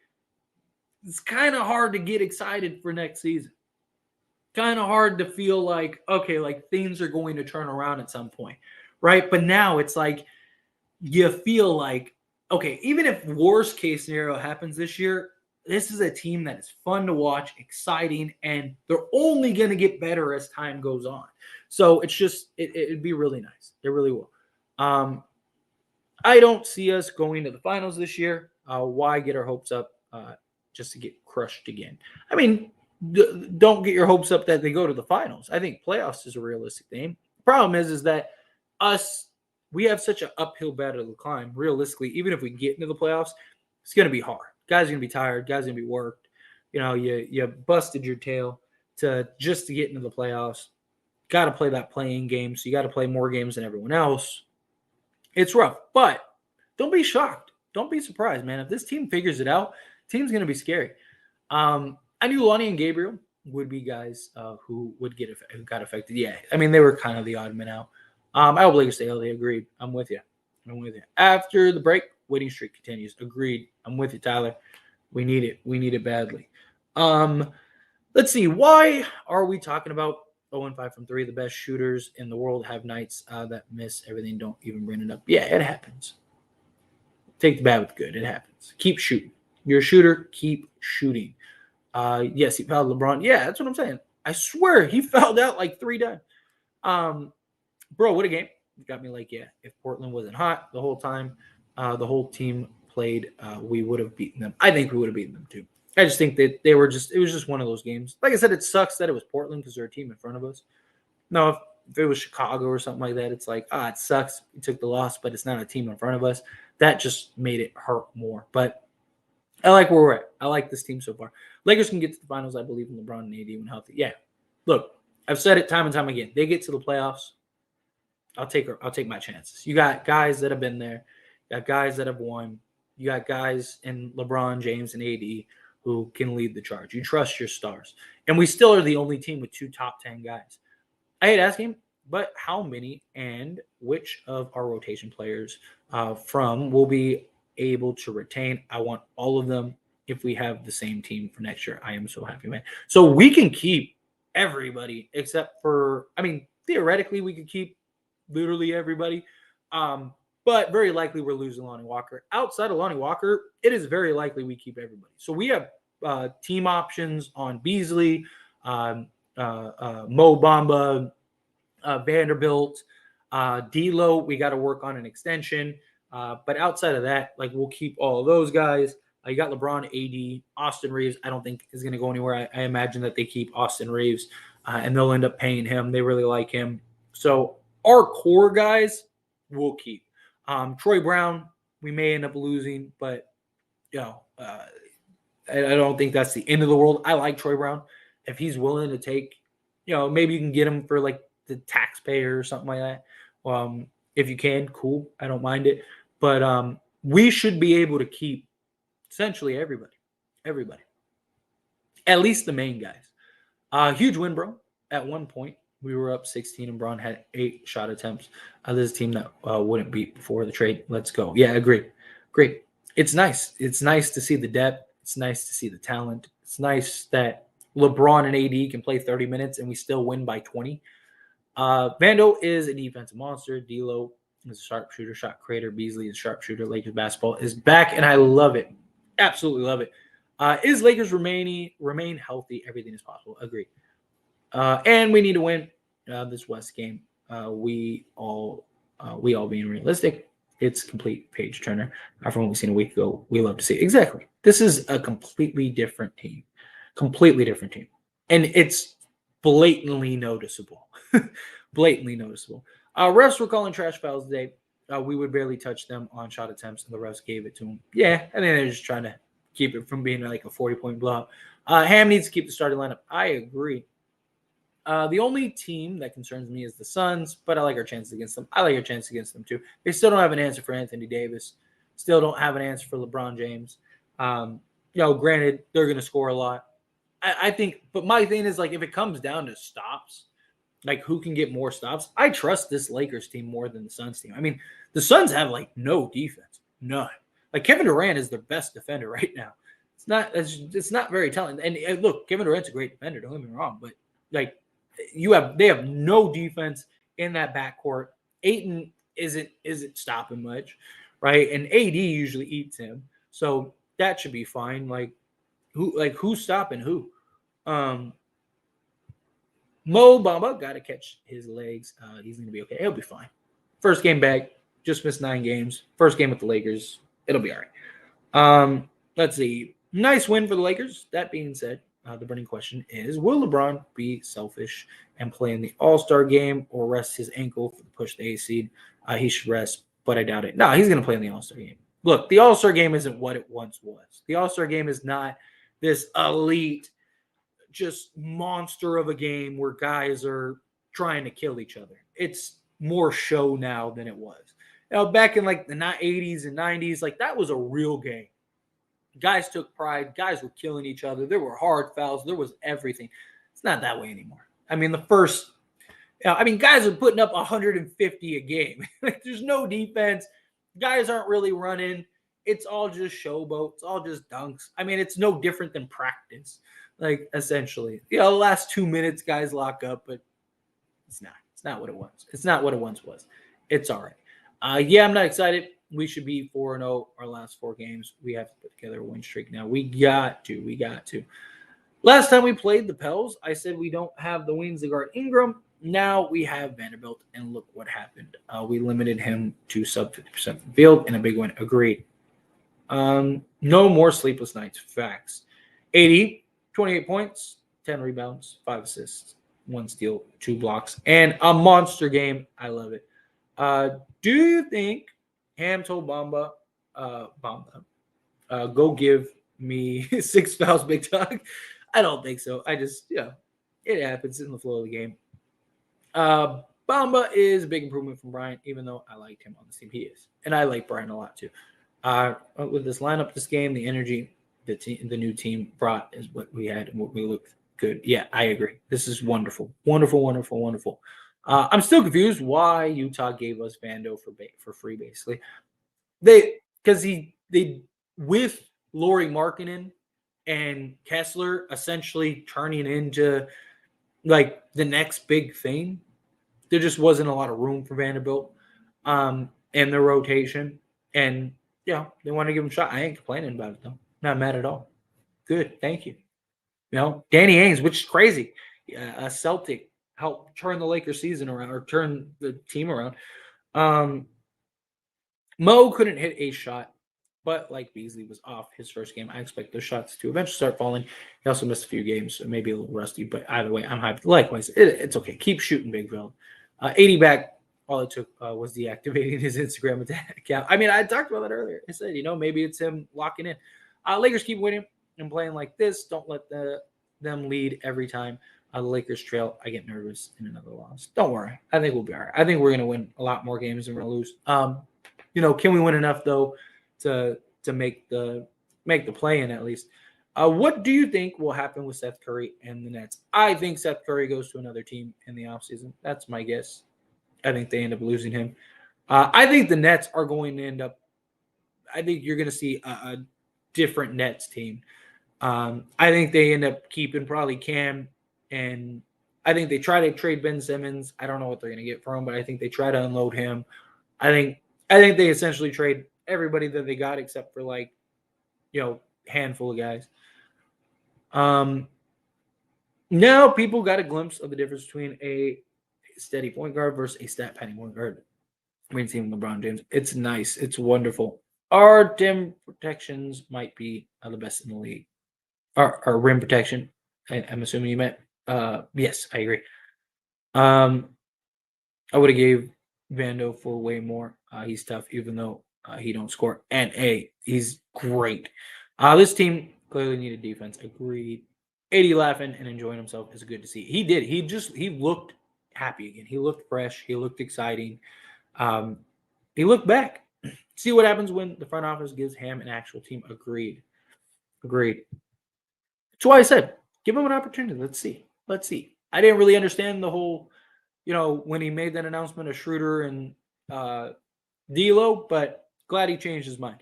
it's kind of hard to get excited for next season. Kind of hard to feel like, okay, like things are going to turn around at some point, right? But now it's like you feel like, okay, even if worst case scenario happens this year, this is a team that is fun to watch, exciting, and they're only going to get better as time goes on. So it's just, it'd be really nice. It really will. I don't see us going to the finals this year. Why get our hopes up just to get crushed again? I mean, don't get your hopes up that they go to the finals. I think playoffs is a realistic thing. The problem is that we have such an uphill battle to climb. Realistically, even if we get into the playoffs, it's going to be hard. Guys are going to be tired. Guys are going to be worked. You busted your tail to get into the playoffs. Got to play that playing game, so you got to play more games than everyone else. It's rough, but don't be shocked. Don't be surprised, man. If this team figures it out, team's going to be scary. I knew Lonnie and Gabriel would be guys who got affected. Yeah, I mean, they were kind of the odd men out. I hope Lakers stay healthy. Agreed. I'm with you. After the break, winning streak continues. Agreed. I'm with you, Tyler. We need it. We need it badly. Let's see. Why are we talking about 0-5 from 3? The best shooters in the world have nights that miss everything. Don't even bring it up. Yeah, it happens. Take the bad with the good. It happens. Keep shooting. You're a shooter. Keep shooting. Yes, he fouled LeBron. Yeah, that's what I'm saying. I swear he fouled out like 3 times. Bro, what a game. It got me like, yeah, if Portland wasn't hot the whole time, the whole team played, we would have beaten them. I think we would have beaten them too. I just think that it was just one of those games. Like I said, it sucks that it was Portland because they're a team in front of us. No, if it was Chicago or something like that, it's like, it sucks. We took the loss, but it's not a team in front of us. That just made it hurt more. But I like where we're at. I like this team so far. Lakers can get to the finals, I believe, in LeBron and AD when healthy. Yeah. Look, I've said it time and time again. They get to the playoffs, I'll take my chances. You got guys that have been there. You got guys that have won. You got guys in LeBron James and AD who can lead the charge. You trust your stars. And we still are the only team with 2 top 10 guys. I hate asking, but how many and which of our rotation players from will be able to retain? I want all of them if we have the same team for next year. I am so happy, man. So we can keep everybody except for, I mean, theoretically, we could keep literally everybody. But very likely we're losing Lonnie Walker. Outside of Lonnie Walker, it is very likely we keep everybody. So we have team options on Beasley, Mo Bamba, Vanderbilt, D'Lo. We got to work on an extension. But outside of that, like we'll keep all of those guys. You got LeBron, AD, Austin Reeves. I don't think is going to go anywhere. I imagine that they keep Austin Reeves, and they'll end up paying him. They really like him. So our core guys we'll keep. Troy Brown, we may end up losing, but you know, I don't think that's the end of the world. I like Troy Brown. If he's willing to take, maybe you can get him for like the taxpayer or something like that. If you can, cool. I don't mind it. But we should be able to keep essentially everybody. At least the main guys. Huge win, bro. At one point, we were up 16 and Braun had 8 shot attempts. This is a team that wouldn't beat before the trade. Let's go. Yeah, agree. Great. It's nice. It's nice to see the depth. It's nice to see the talent. It's nice that LeBron and AD can play 30 minutes and we still win by 20. Vando is a defensive monster. D'Lo is a sharpshooter, shot creator. Beasley is a sharpshooter. Lakers basketball is back, and I love it. Absolutely love it. Is Lakers remain healthy? Everything is possible. Agree. And we need to win this West game. We all being realistic. It's complete page turner from what we've seen a week ago. We love to see it. Exactly. This is a completely different team. And it's blatantly noticeable. Refs were calling trash fouls today. We would barely touch them on shot attempts, and the refs gave it to them. Yeah, I think they're just trying to keep it from being like a 40-point blowout. Ham needs to keep the starting lineup. I agree. The only team that concerns me is the Suns, but I like our chances against them. I like our chances against them too. They still don't have an answer for Anthony Davis. Still don't have an answer for LeBron James. Granted, they're going to score a lot. I think, but my thing is like if it comes down to stops, like who can get more stops, I trust this Lakers team more than the Suns team. I mean, the Suns have like no defense, none. Like Kevin Durant is their best defender right now. It's not very talented. And look, Kevin Durant's a great defender. Don't get me wrong, but like they have no defense in that backcourt. Ayton isn't stopping much, right? And AD usually eats him, so that should be fine. Who's stopping who? Mo Bamba got to catch his legs. He's going to be okay. He'll be fine. First game back. Just missed 9 games. First game with the Lakers. It'll be all right. Let's see. Nice win for the Lakers. That being said, the burning question is, will LeBron be selfish and play in the All-Star game or rest his ankle for the push the A seed? He should rest, but I doubt it. No, he's going to play in the All-Star game. Look, the All-Star game isn't what it once was. The All-Star game is not this elite, just monster of a game where guys are trying to kill each other. It's more show now than it was. Back in like the 80s and 90s, like that was a real game. Guys took pride. Guys were killing each other. There were hard fouls. There was everything. It's not that way anymore. I mean, guys are putting up 150 a game. Like, there's no defense. Guys aren't really running. It's all just showboat. It's all just dunks. I mean, it's no different than practice, like essentially. The last 2 minutes, guys lock up, but it's not. It's not what it was. It's not what it once was. It's all right. I'm not excited. We should be 4-0 our last 4 games. We have to put together a win streak now. We got to. Last time we played the Pels, I said we don't have the wings to guard Ingram. Now we have Vanderbilt, and look what happened. We limited him to sub 50% from the field, and a big win. Agreed. No more sleepless nights. Facts. 28 points, 10 rebounds, 5 assists, 1 steal, 2 blocks, and a monster game. I love it. Do you think Ham told Bamba, go give me 6 fouls, big dog? I don't think so. I just, it happens in the flow of the game. Bamba is a big improvement from Bryant, even though I liked him on this team. He is. And I like Bryant a lot too. With this lineup, this game, the energy, the new team brought is what we had and what we looked good. Yeah, I agree. This is wonderful, wonderful, wonderful, wonderful. I'm still confused why Utah gave us Vando for free. Basically, because they with Lauri Markkinen and Kessler essentially turning into like the next big thing. There just wasn't a lot of room for Vanderbilt in the rotation, and they want to give him a shot. I ain't complaining about it though. Not mad at all. Good, thank you. Danny Ainge, which is crazy. A Celtic helped turn the Lakers season around or turn the team around. Mo couldn't hit a shot, but like Beasley was off his first game. I expect those shots to eventually start falling. He also missed a few games, so maybe a little rusty, but either way, I'm hyped. Likewise, it's okay. Keep shooting, Big Bill. 80 back. All it took was deactivating his Instagram account. I mean, I talked about that earlier. I said, maybe it's him locking in. Lakers keep winning and playing like this. Don't let them lead every time. The Lakers trail. I get nervous in another loss. Don't worry. I think we'll be all right. I think we're going to win a lot more games than we're going to lose. Can we win enough though to make the play in at least? What do you think will happen with Seth Curry and the Nets? I think Seth Curry goes to another team in the offseason. That's my guess. I think they end up losing him. I think the Nets are going to end up – I think you're going to see a different Nets team. I think they end up keeping probably Cam, and I think they try to trade Ben Simmons. I don't know what they're going to get for him, but I think they try to unload him. I think they essentially trade everybody that they got except for handful of guys. Now people got a glimpse of the difference between a steady point guard versus a stat padding point guard. We've seen LeBron James. It's nice. It's wonderful. Our rim protections might be the best in the league. Our rim protection. I'm assuming you meant. Yes, I agree. I would have gave Vando for way more. He's tough, even though he don't score. And he's great. This team clearly needed defense. Agreed. 80 laughing and enjoying himself is good to see. He did. He looked happy again. He looked fresh. He looked exciting. He looked back. See what happens when the front office gives him an actual team. Agreed. That's why I said, give him an opportunity. Let's see. I didn't really understand the whole, when he made that announcement of Schroeder and D'Lo, but glad he changed his mind.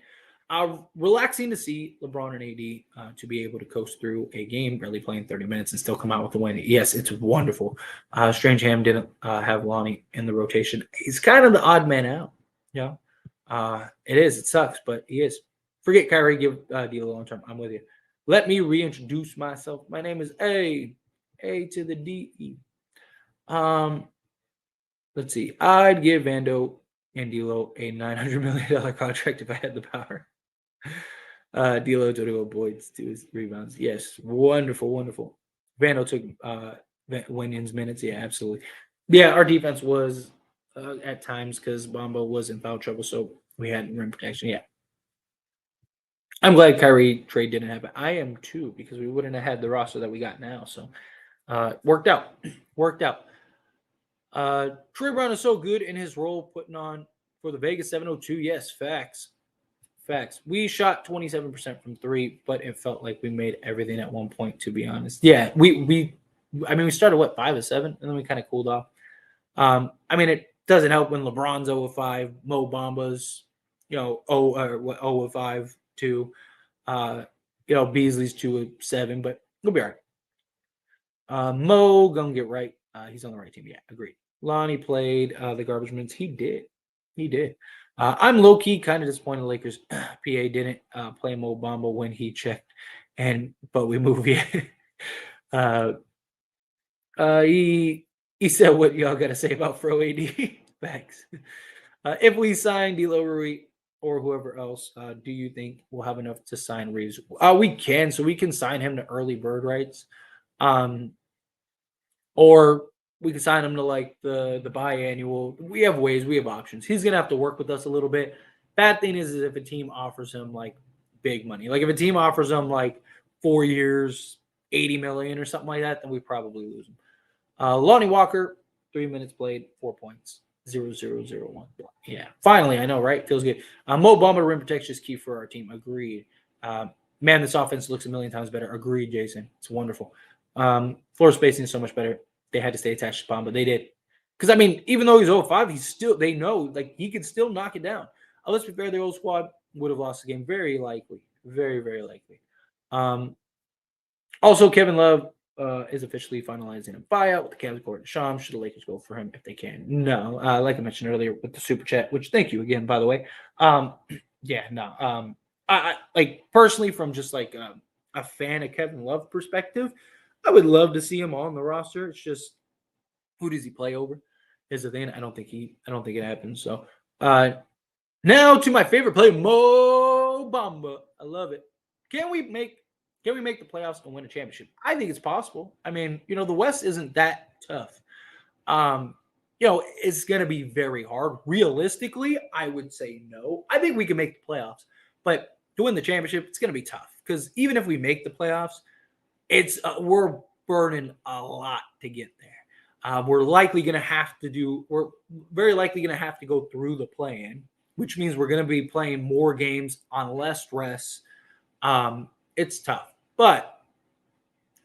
Relaxing to see LeBron and AD to be able to coast through a game, barely playing 30 minutes and still come out with a win. Yes, it's wonderful. Strangham didn't have Lonnie in the rotation. He's kind of the odd man out. It is. It sucks, but he is. Forget Kyrie, give D'Lo long term. I'm with you. Let me reintroduce myself. My name is A to the D-E. Let's see. I'd give Vando and D'Lo a $900 million contract if I had the power. D'Lo 21 points, 2 rebounds. Yes, wonderful. Vando took Winyon's minutes. Yeah, absolutely. Yeah, our defense was at times because Bamba was in foul trouble, so we had rim protection. Yeah. I'm glad Kyrie trade didn't happen. I am too, because we wouldn't have had the roster that we got now. So worked out. Troy Brown is so good in his role putting on for the Vegas 702. Yes, facts. We shot 27% from 3, but it felt like we made everything at one point, to be honest. Yeah, we started 5 of 7, and then we kind of cooled off. It doesn't help when LeBron's 0 of 5, Mo Bamba's 0 of 5 too. Beasley's 2 of 7, but we'll be all right. Mo gonna get right. He's on the right team. Yeah, agreed. Lonnie played the garbage minutes. He did. I'm low-key kind of disappointed the Lakers PA didn't play Mo Bamba when he checked, but we moved. He said what y'all got to say about Fro AD. Thanks. If we sign D'Lo Rui or whoever else, do you think we'll have enough to sign Reeves? We can. So we can sign him to early bird rights. Or we can sign him to the biannual. We have ways. We have options. He's going to have to work with us a little bit. Bad thing is if a team offers him big money. If a team offers him 4 years, 80 million or something like that, then we probably lose him. Lonnie Walker, 3 minutes played, 4 points, 0-0-0-1. Yeah, finally, I know, right? Feels good. Mo Bamba rim protection is key for our team. Agreed. Man, this offense looks a million times better. Agreed, Jason. It's wonderful. Floor spacing is so much better. They had to stay attached to Bomb, but they did. Because, I mean, even though he's 0-5, he's still, they know, like, he can still knock it down. Let's be fair, the old squad would have lost the game. Very likely. Very, very likely. Also, Kevin Love is officially finalizing a buyout with the Cavs according to Sham. Should the Lakers go for him if they can? No. Like I mentioned earlier with the super chat, which thank you again, by the way. Yeah, no. I like personally from just like a fan of Kevin Love perspective, I would love to see him on the roster. It's just who does he play over? Is the thing. I don't think it happens. So now to my favorite play, Mo Bamba. I love it. Can we make the playoffs and win a championship? I think it's possible. I mean, the West isn't that tough. It's going to be very hard. Realistically, I would say no. I think we can make the playoffs, but to win the championship, it's going to be tough because even if we make the playoffs, it's we're burning a lot to get there. We're very likely going to have to go through the play-in, which means we're going to be playing more games on less rest. It's tough, but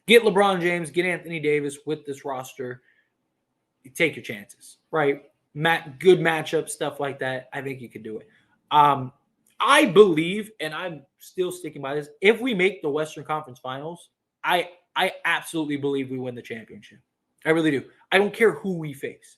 get LeBron James, get Anthony Davis with this roster. You take your chances, right? Good matchup, stuff like that. I think you can do it. I believe, and I'm still sticking by this, if we make the Western Conference Finals, I absolutely believe we win the championship. I really do. I don't care who we face.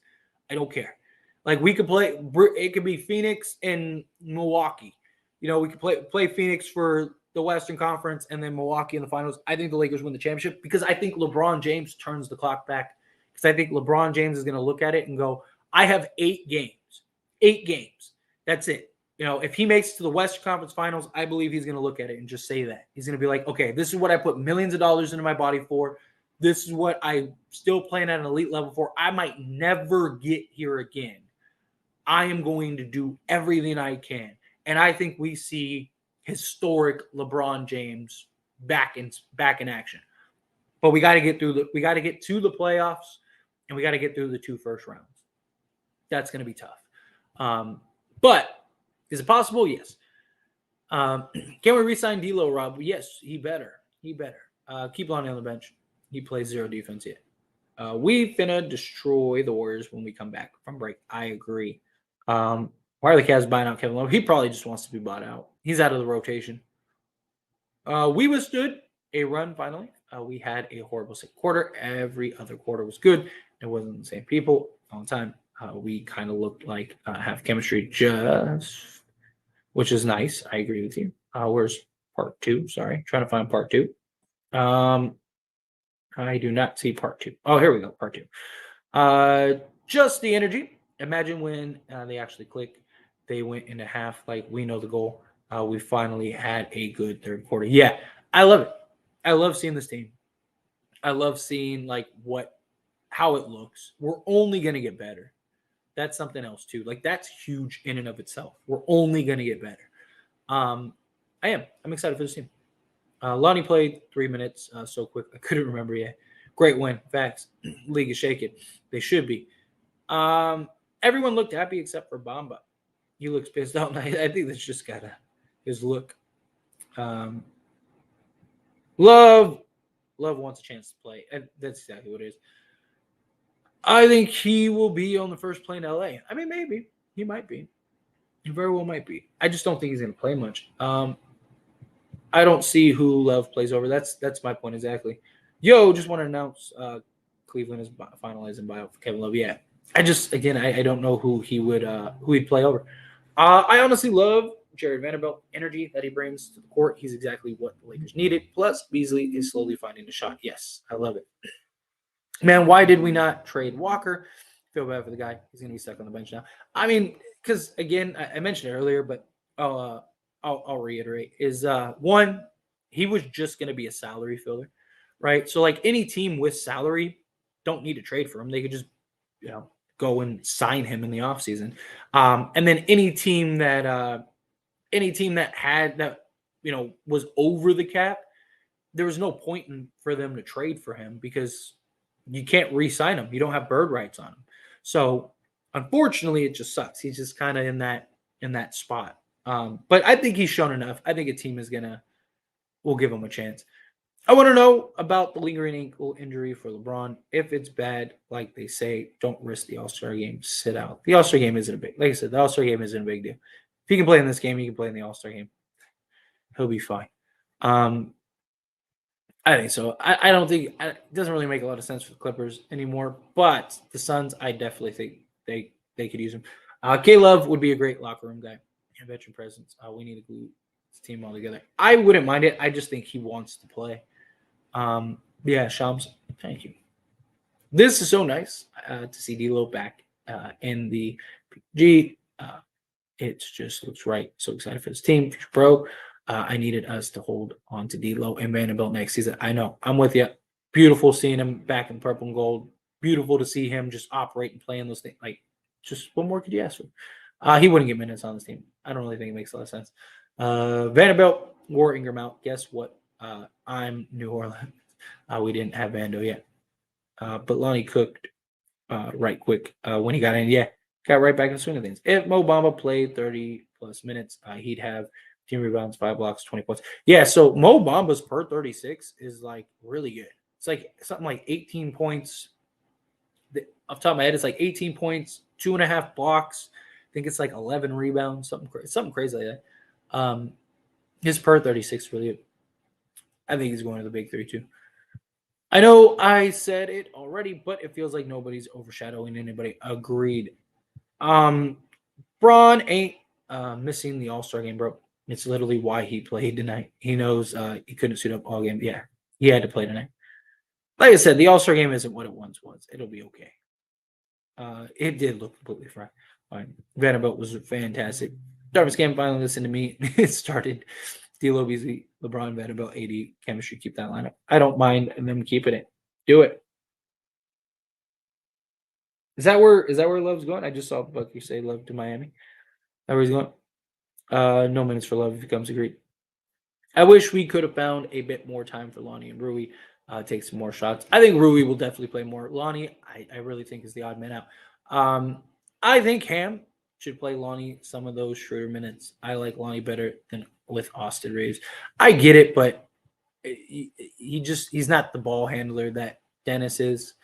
I don't care. Like we could play, it could be Phoenix and Milwaukee. We could play Phoenix for the Western Conference and then Milwaukee in the finals. I think the Lakers win the championship because I think LeBron James turns the clock back. Because I think LeBron James is going to look at it and go, I have 8 games. 8 games. That's it. If he makes it to the Western Conference Finals, I believe he's going to look at it and just say that. He's going to be like, okay, this is what I put millions of dollars into my body for. This is what I'm still playing at an elite level for. I might never get here again. I am going to do everything I can. And I think we see historic LeBron James back in action. But we got to get to the playoffs, and we got to get through the 2 first rounds. That's going to be tough. But is it possible? Yes. Can we re-sign D'Lo, Rob? Yes, he better. Keep Lonnie on the bench. He plays 0 defense yet. We finna destroy the Warriors when we come back from break. I agree. Why are the Cavs buying out Kevin Love? He probably just wants to be bought out. He's out of the rotation. We withstood a run finally. We had a horrible second quarter. Every other quarter was good. It wasn't the same people all the time. We kind of looked like have chemistry which is nice. I agree with you. Where's part 2? Sorry. Trying to find part 2. I do not see part 2. Oh, here we go. Part 2. Just the energy. Imagine when they actually click. They went into half like we know the goal. We finally had a good third quarter. Yeah, I love it. I love seeing this team. I love seeing how it looks. We're only going to get better. That's something else too. Like that's huge in and of itself. We're only going to get better. I'm excited for this team. Lonnie played 3 minutes so quick. I couldn't remember yet. Great win. Facts. League is shaking. They should be. Everyone looked happy except for Bamba. He looks pissed out. I think that's just his look. Love wants a chance to play. And that's exactly what it is. I think he will be on the first play in LA. I mean, maybe. He might be. He very well might be. I just don't think he's going to play much. I don't see who Love plays over. That's my point exactly. Just want to announce Cleveland is finalizing buyout for Kevin Love. Yeah. I don't know who he'd play over. I honestly love Jared Vanderbilt energy that he brings to the court. He's exactly what the Lakers needed. Plus, Beasley is slowly finding a shot. Yes, I love it. Man, why did we not trade Walker? Feel bad for the guy. He's going to be stuck on the bench now. I mean, because, again, I mentioned it earlier, but I'll reiterate, is one, he was just going to be a salary filler, right? So, like, any team with salary don't need to trade for him. They could just, go and sign him in the offseason. And then any team that was over the cap, there was no point for them to trade for him because you can't re-sign him. You don't have bird rights on him. So unfortunately, it just sucks. He's just kind of in that spot. But I think he's shown enough. I think a team is gonna we'll give him a chance. I want to know about the lingering ankle injury for LeBron. If it's bad, like they say, don't risk the All-Star game. Sit out. The All-Star game isn't a big, like I said, the All-Star game isn't a big deal. If he can play in this game, he can play in the All-Star game. He'll be fine. I think so. I don't think it doesn't really make a lot of sense for the Clippers anymore. But the Suns, I definitely think they could use him. K-Love would be a great locker room guy, a veteran presence. We need to glue this team all together. I wouldn't mind it. I just think he wants to play. Yeah, Shams, thank you. This is so nice to see D'Lo back in the PG. It just looks right. So excited for this team, future pro. I needed us to hold on to D'Lo and Vanderbilt next season. I know. I'm with you. Beautiful seeing him back in purple and gold. Beautiful to see him just operate and play in those things. Like, just what more could you ask for? He wouldn't get minutes on this team. I don't really think it makes a lot of sense. Vanderbilt wore Ingram out. Guess what? I'm New Orleans. We didn't have Vando yet. But Lonnie cooked right quick when he got in. Yeah, got right back in the swing of things. If Mo Bamba played 30-plus minutes, he'd have 10 rebounds, 5 blocks, 20 points. Yeah, so Mo Bamba's per 36 is, like, really good. It's like something like 18 points. Off the top of my head, it's like 18 points, 2.5 blocks. I think it's like 11 rebounds, something crazy like that. His per 36 really good. I think he's going to the big three, too. I know I said it already, but it feels like nobody's overshadowing anybody. Agreed. Braun ain't missing the All-Star game, bro. It's literally why he played tonight. He knows he couldn't suit up all game. Yeah, he had to play tonight. Like I said, the All-Star game isn't what it once was. It'll be okay. It did look completely fine. Vanderbilt was fantastic. Darvish Camp finally listened to me. It started. D'Lo, Beasley, LeBron, Vanderbilt, AD, chemistry. Keep that lineup. I don't mind them keeping it. Do it. Is that where Love's going? I just saw Bucky say Love to Miami. Is that where he's going? No minutes for Love if he comes agreed. I wish we could have found a bit more time for Lonnie and Rui. Take some more shots. I think Rui will definitely play more. Lonnie, I really think is the odd man out. I think Ham should play Lonnie some of those Schroeder minutes. I like Lonnie better than with Austin Reeves. I get it, but he's not the ball handler that Dennis is.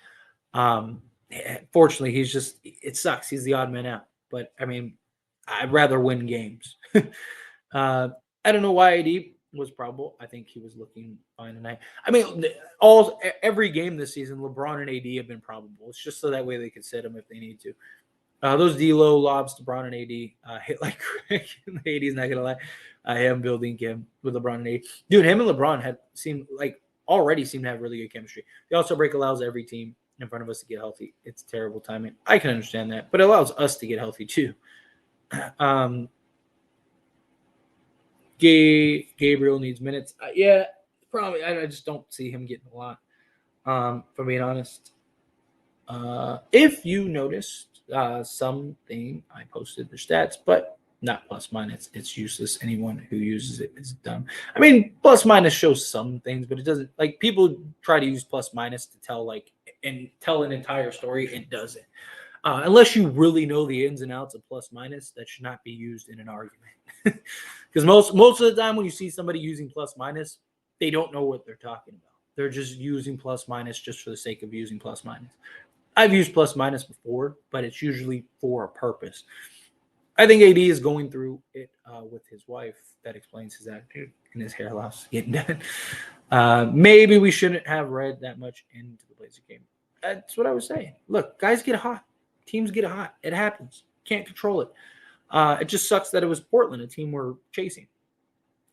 Fortunately, it sucks. He's the odd man out. But I mean, I'd rather win games. I don't know why AD was probable. I think he was looking fine tonight. I mean, every game this season, LeBron and AD have been probable. It's just so that way they can sit them if they need to. Those D'Lo lobs to LeBron and AD hit like crack. AD's not gonna lie. I am building him with LeBron and AD. Dude, him and LeBron already seem to have really good chemistry. The All-Star break allows every team in front of us to get healthy. It's terrible timing. I can understand that, but it allows us to get healthy too. Gabriel needs minutes. Yeah, probably. I just don't see him getting a lot. For being honest. If you noticed something, I posted the stats, but not plus minus. It's useless. Anyone who uses it is dumb. I mean, plus minus shows some things, but it doesn't. Like, people try to use plus minus to tell an entire story. It doesn't. Unless you really know the ins and outs of plus minus, that should not be used in an argument. Because most of the time when you see somebody using plus minus, they don't know what they're talking about. They're just using plus minus just for the sake of using plus minus. I've used plus minus before, but it's usually for a purpose. I think AD is going through it with his wife. That explains his attitude and his hair loss getting done. Maybe we shouldn't have read that much into the Blazer game. That's what I was saying. Look, guys get hot. Teams get hot. It happens. Can't control it. It just sucks that it was Portland, a team we're chasing.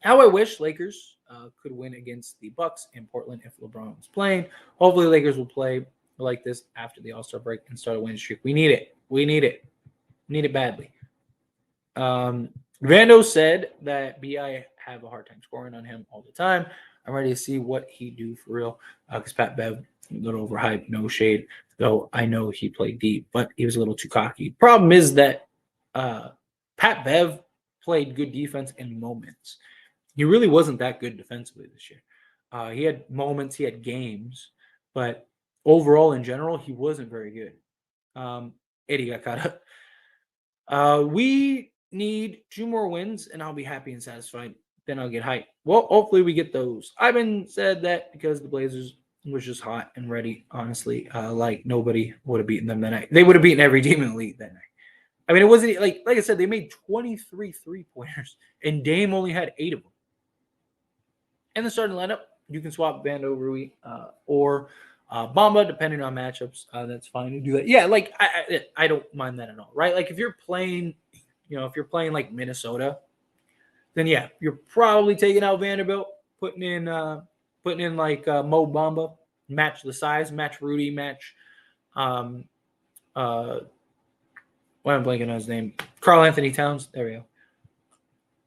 How I wish Lakers could win against the Bucks in Portland if LeBron was playing. Hopefully, Lakers will play like this after the All-Star break and start a winning streak. We need it. We need it badly. Vando said that BI have a hard time scoring on him all the time. I'm ready to see what he do for real. Because Pat Bev, a little overhyped, no shade. Though I know he played deep, but he was a little too cocky. Problem is that Pat Bev played good defense in moments. He really wasn't that good defensively this year. He had moments, he had games, but overall, in general, he wasn't very good. Eddie got caught up. We need 2 more wins, and I'll be happy and satisfied. then I'll get hyped. Well, hopefully we get those. Ivan said that because the Blazers was just hot and ready, honestly. Like nobody would have beaten them that night. They would have beaten every team in the league that night. I mean, it wasn't like I said, they made 23 3-pointers, and Dame only had 8 of them. In the starting lineup, you can swap Vando, Rui, or Bamba, depending on matchups. That's fine to do that. Yeah, like I don't mind that at all, right? Like if you're playing, if you're playing like Minnesota, then yeah, you're probably taking out Vanderbilt, putting in like Mo Bamba, match the size, match Rudy, match why am I blanking on his name? Karl Anthony Towns. There we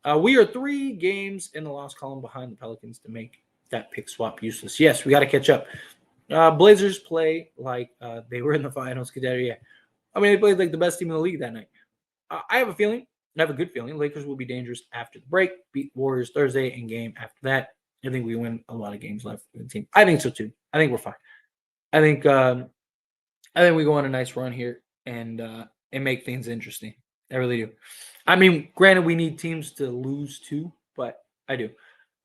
go. We are 3 games in the loss column behind the Pelicans to make that pick swap useless. Yes, we got to catch up. Blazers play like they were in the finals. Yeah. I mean, they played like the best team in the league that night. I have a good feeling. Lakers will be dangerous after the break. Beat Warriors Thursday and game after that. I think we win a lot of games left for the team. I think so too. I think we're fine. I think we go on a nice run here and make things interesting. I really do. I mean, granted, we need teams to lose too, but I do.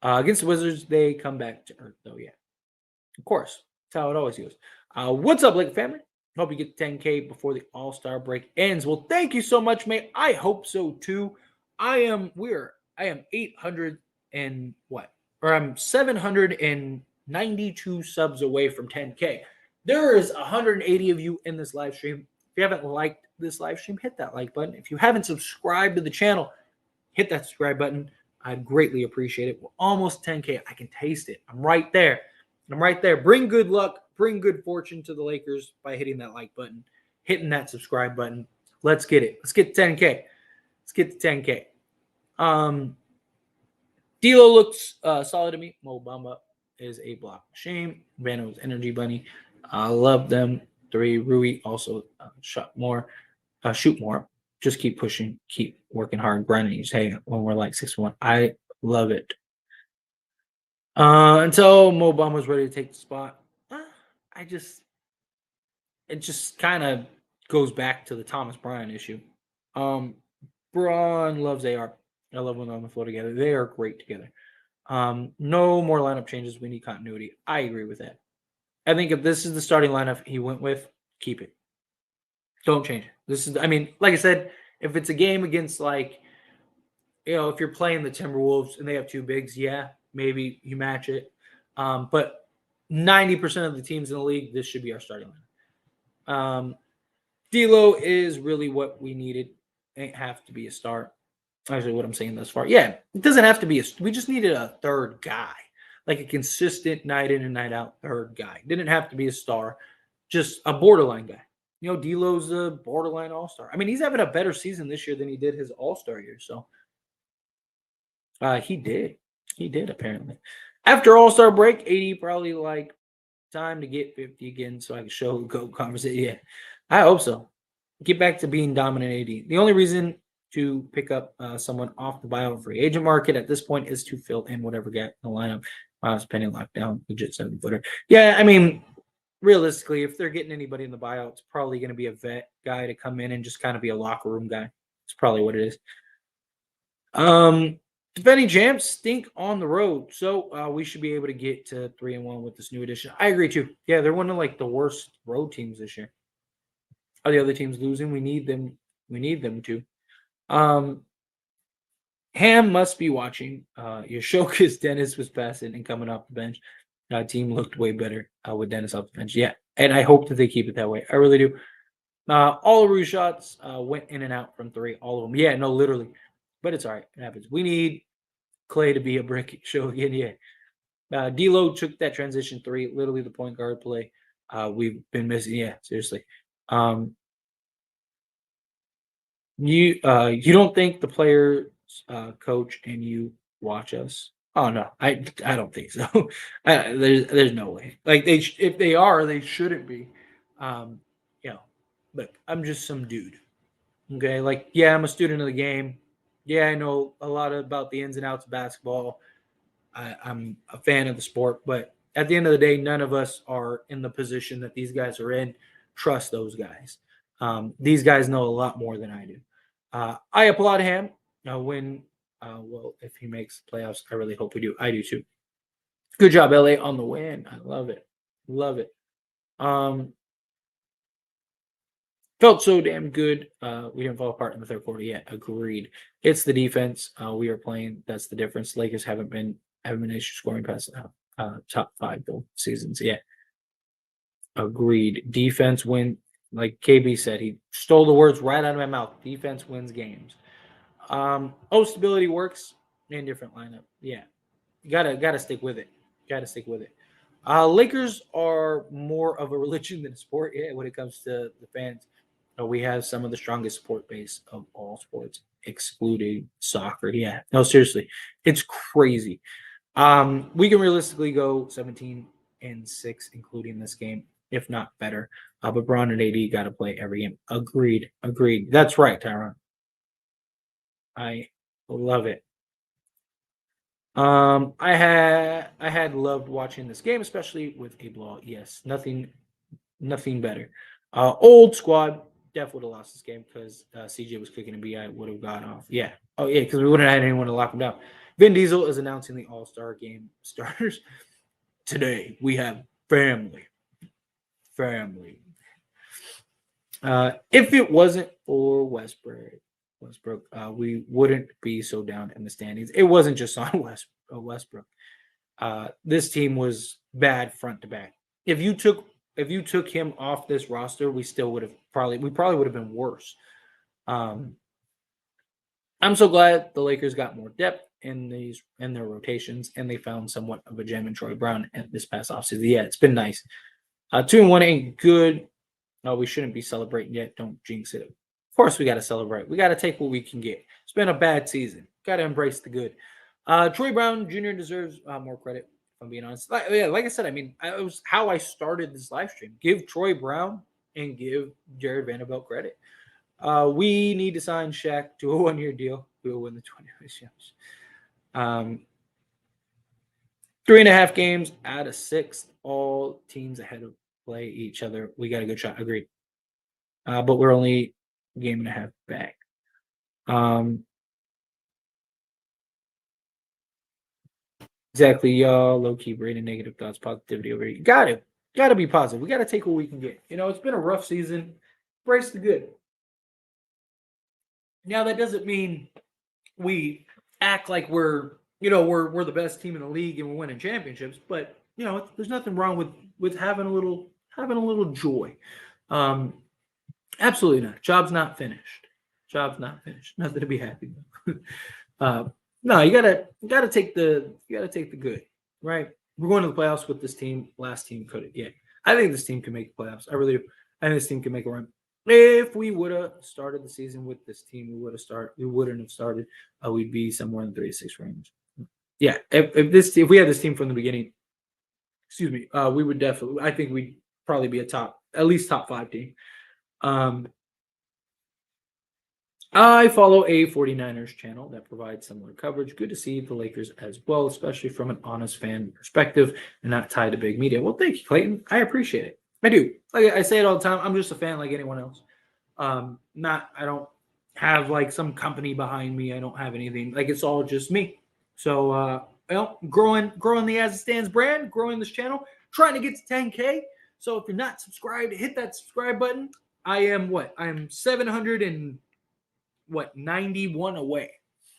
Against the Wizards, they come back to earth, though. Yeah, of course. That's how it always goes. What's up, Lake family? Hope you get 10K before the All-Star break ends. Well, thank you so much, mate. I hope so too. I am 800 and what? Or I'm 792 subs away from 10K. There is 180 of you in this live stream. If you haven't liked this live stream, hit that like button. If you haven't subscribed to the channel, hit that subscribe button. I'd greatly appreciate it. We're almost 10K. I can taste it. I'm right there. Bring good luck, bring good fortune to the Lakers by hitting that like button, hitting that subscribe button. Let's get it. Let's get 10K. Let's get to 10K. D'Lo looks solid to me. Mo Bamba is a block machine. Vano's energy bunny. I love them. 3. Rui also shoot more. Just keep pushing, keep working hard, grinding each day when we're like 6-1. I love it. Until Mo Bamba was ready to take the spot, it just kind of goes back to the Thomas Bryant issue. Braun loves AR. I love when they're on the floor together. They are great together. No more lineup changes. We need continuity. I agree with that. I think if this is the starting lineup he went with, keep it. Don't change it. Like I said, if it's a game against if you're playing the Timberwolves and they have 2 bigs, yeah, maybe you match it. But 90% of the teams in the league, this should be our starting lineup. D'Lo is really what we needed. Ain't have to be a star. Actually, what I'm saying thus far. Yeah, it doesn't have to be we just needed a third guy. Like a consistent night in and night out third guy. Didn't have to be a star, just a borderline guy. D'Lo's a borderline all-star. I mean, he's having a better season this year than he did his all-star year. So he did. He did, apparently. After all-star break, 80 probably time to get 50 again so I can show GOAT conversation. Yeah, I hope so. Get back to being dominant 80. The only reason to pick up someone off the buyout free agent market at this point is to fill in whatever gap in the lineup. Pending lockdown, legit 7-footer. Yeah, I mean, realistically, if they're getting anybody in the buyout, it's probably going to be a vet guy to come in and just kind of be a locker room guy. It's probably what it is. Defending champs stink on the road, so we should be able to get to 3-1 with this new addition. I agree too. Yeah, they're one of the worst road teams this year. Are the other teams losing? We need them. We need them to. Ham must be watching. Yashoka's Dennis was passing and coming off the bench. Team looked way better with Dennis off the bench. Yeah, and I hope that they keep it that way. I really do. All the Rue shots went in and out from 3. All of them. Yeah, no, literally. But it's all right. It happens. We need Clay to be a brick show again. Yeah. D'Lo took that transition 3, literally the point guard play. We've been missing. Yeah, seriously. You don't think the players coach and you watch us? Oh no, I don't think so. There's no way. If they are, they shouldn't be. Look, I'm just some dude. Okay, I'm a student of the game. Yeah, I know a lot about the ins and outs of basketball. I'm a fan of the sport, but at the end of the day, none of us are in the position that these guys are in. Trust those guys. These guys know a lot more than I do. I applaud him when Well, if he makes the playoffs, I really hope we do. I do too. Good job, LA, on the win. I love it. Love it. Felt so damn good. We didn't fall apart in the third quarter yet. Agreed. It's the defense we are playing. That's the difference. Lakers haven't been issue scoring past top 5 both seasons yet. Agreed. Defense win. Like KB said, he stole the words right out of my mouth. Defense wins games. Stability works in different lineup. Yeah, you gotta stick with it. Gotta stick with it. Lakers are more of a religion than a sport. Yeah, when it comes to the fans, we have some of the strongest support base of all sports, excluding soccer. Yeah, no, seriously, it's crazy. We can realistically go 17-6, including this game, if not better. But Braun and AD got to play every game. Agreed. Agreed. That's right, Tyron. I love it. I had loved watching this game, especially with a blowout. Yes, nothing better. Old squad definitely would have lost this game because CJ was kicking a BI, would have got off. Yeah. Oh yeah, because we wouldn't have had anyone to lock him down. Vin Diesel is announcing the All-Star game starters. Today we have family. If it wasn't for Westbrook, we wouldn't be so down in the standings. It wasn't just on Westbrook. This team was bad front to back. If you took him off this roster, we still would have probably would have been worse. I'm so glad the Lakers got more depth in their rotations, and they found somewhat of a gem in Troy Brown at this past offseason. Yeah, it's been nice. 2-1 ain't good. No, we shouldn't be celebrating yet. Don't jinx it. Of course, we got to celebrate. We got to take what we can get. It's been a bad season. Got to embrace the good. Troy Brown Jr. deserves more credit, if I'm being honest. Like I said, I mean, it was how I started this live stream. Give Troy Brown and give Jared Vanderbilt credit. We need to sign Shaq to a 1-year deal. We will win the 20 championships. 3.5 games out of 6. All teams ahead of play each other. We got a good shot. Agreed. But we're only a game and a half back. Exactly, y'all. Low key, brain negative thoughts, positivity over here. Got to be positive. We got to take what we can get. It's been a rough season. Brace the good. Now that doesn't mean we act like we're the best team in the league and we're winning championships. But there's nothing wrong with having a little joy. Absolutely not. Job's not finished. Nothing to be happy about. No, you gotta take the good, right? We're going to the playoffs with this team. Last team couldn't. Yeah, I think this team can make the playoffs. I really do. I think this team can make a run. If we would have started the season with this team, we wouldn't have started. We'd be somewhere in the 3-6 range. Yeah, if we had this team from the beginning, excuse me, we would definitely. I think we'd probably be at least top 5 team. I follow a 49ers channel that provides similar coverage. Good to see the Lakers as well, especially from an honest fan perspective and not tied to big media. Well, thank you, Clayton. I appreciate it. I do. Like I say it all the time. I'm just a fan like anyone else. I don't have like some company behind me. I don't have anything. Like it's all just me. So, growing the As It Stands brand, growing this channel, trying to get to 10K. So if you're not subscribed, hit that subscribe button. I am 791 away.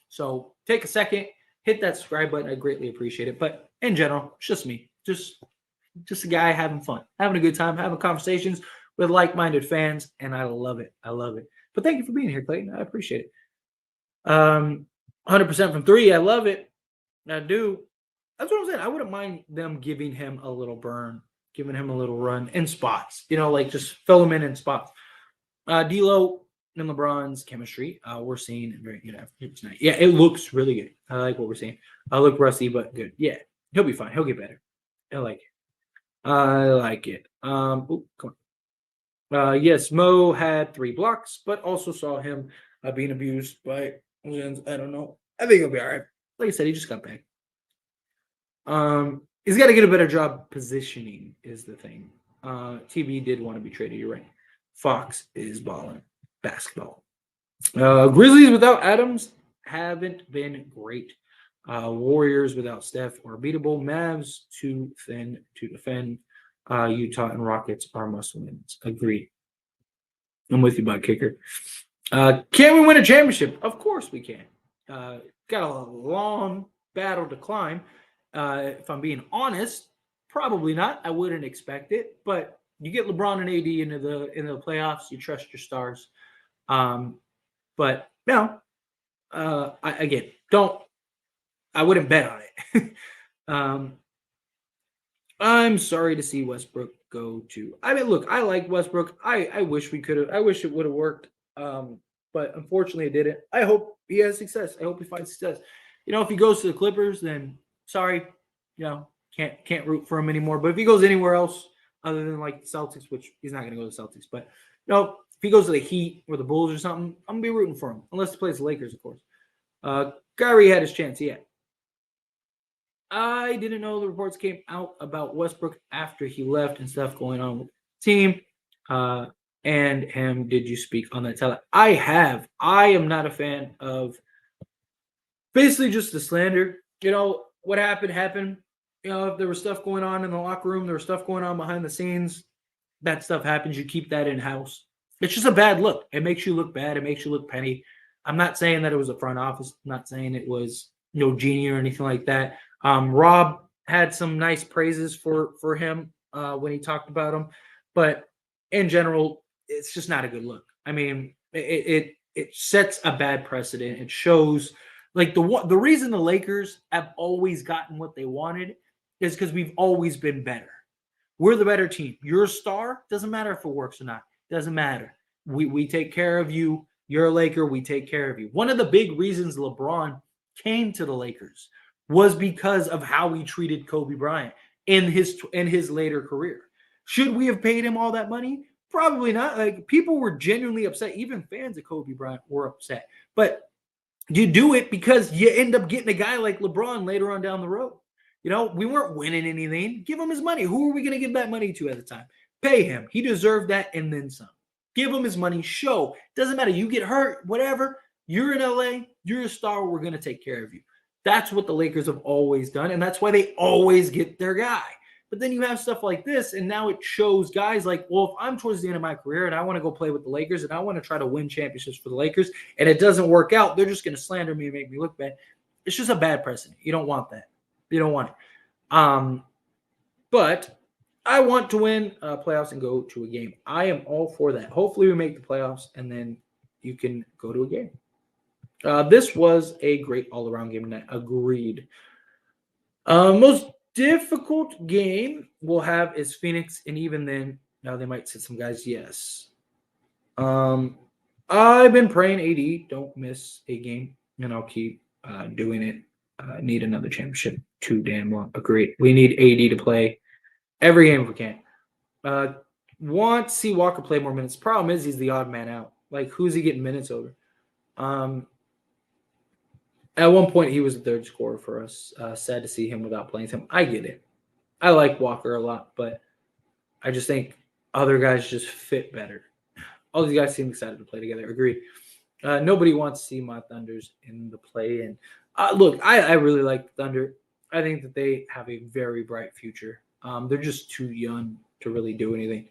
So take a second, hit that subscribe button. I greatly appreciate it. But in general, it's just me. Just a guy having fun, having a good time, having conversations with like-minded fans, and I love it. But thank you for being here, Clayton. I appreciate it. 100% from 3. I love it. I do. That's what I'm saying. I wouldn't mind them giving him a little burn, giving him a little run in spots. Like just fill him in spots. D'Lo and LeBron's chemistry, we're seeing very good after tonight. Yeah, it looks really good. I like what we're seeing. I look rusty, but good. Yeah, he'll be fine. He'll get better. I like it. Come on. Yes, Mo had 3 blocks, but also saw him being abused by Williams. I don't know. I think he'll be all right. Like I said, he just got back. He's got to get a better job positioning is the thing. TB did want to be traded. You're right. Fox is balling basketball. Grizzlies without Adams haven't been great. Warriors without Steph are beatable. Mavs too thin to defend. Utah and Rockets are must wins. Agreed. I'm with you, bud kicker. Can we win a championship? Of course we can. Got a long battle to climb. If I'm being honest, probably not. I wouldn't expect it, but you get LeBron and AD into the playoffs. You trust your stars. But no, again, don't. I wouldn't bet on it. um, I'm sorry to see Westbrook go to. I mean, look, I like Westbrook. I wish we could have. I wish it would have worked. But unfortunately, it didn't. I hope he has success. I hope he finds success. If he goes to the Clippers, then sorry, can't root for him anymore. But if he goes anywhere else other than like the Celtics, which he's not going to go to the Celtics, but if he goes to the Heat or the Bulls or something, I'm gonna be rooting for him unless he plays the Lakers, of course. Kyrie had his chance, yeah. I didn't know the reports came out about Westbrook after he left and stuff going on with the team. And him, did you speak on that? I have. I am not a fan of basically just the slander. What happened. If there was stuff going on in the locker room, there was stuff going on behind the scenes. That stuff happens. You keep that in house. It's just a bad look. It makes you look bad. It makes you look petty. I'm not saying that it was a front office. I'm not saying it was Genie or anything like that. Rob had some nice praises for him when he talked about him, but in general, it's just not a good look. I mean, it sets a bad precedent. It shows like the reason the Lakers have always gotten what they wanted is because we've always been better. We're the better team. You're a star. Doesn't matter if it works or not. Doesn't matter. We take care of you. You're a Laker. We take care of you. One of the big reasons LeBron came to the Lakers was because of how he treated Kobe Bryant in his later career. Should we have paid him all that money? Probably not. Like people were genuinely upset. Even fans of Kobe Bryant were upset. But you do it because you end up getting a guy like LeBron later on down the road. We weren't winning anything. Give him his money. Who are we going to give that money to at the time? Pay him. He deserved that and then some. Give him his money. Show. Doesn't matter. You get hurt, whatever. You're in LA. You're a star. We're going to take care of you. That's what the Lakers have always done, and that's why they always get their guy. But then you have stuff like this, and now it shows guys like, well, if I'm towards the end of my career and I want to go play with the Lakers and I want to try to win championships for the Lakers, and it doesn't work out, they're just going to slander me and make me look bad. It's just a bad precedent. You don't want that. You don't want it. But I want to win playoffs and go to a game. I am all for that. Hopefully we make the playoffs, and then you can go to a game. This was a great all-around game tonight. Agreed. Most difficult game we'll have is Phoenix, and even then, now they might sit some guys. Yes. I've been praying AD don't miss a game, and I'll keep doing it. Need another championship. Too damn long. Agreed. We need AD to play every game if we can. Want to see Walker play more minutes. Problem is he's the odd man out. Like, who's he getting minutes over? At one point, he was the third scorer for us. Sad to see him without playing him. I get it. I like Walker a lot, but I just think other guys just fit better. All these guys seem excited to play together. Agreed. Nobody wants to see my Thunders in the play. And look, I really like Thunder. I think that they have a very bright future. They're just too young to really do anything.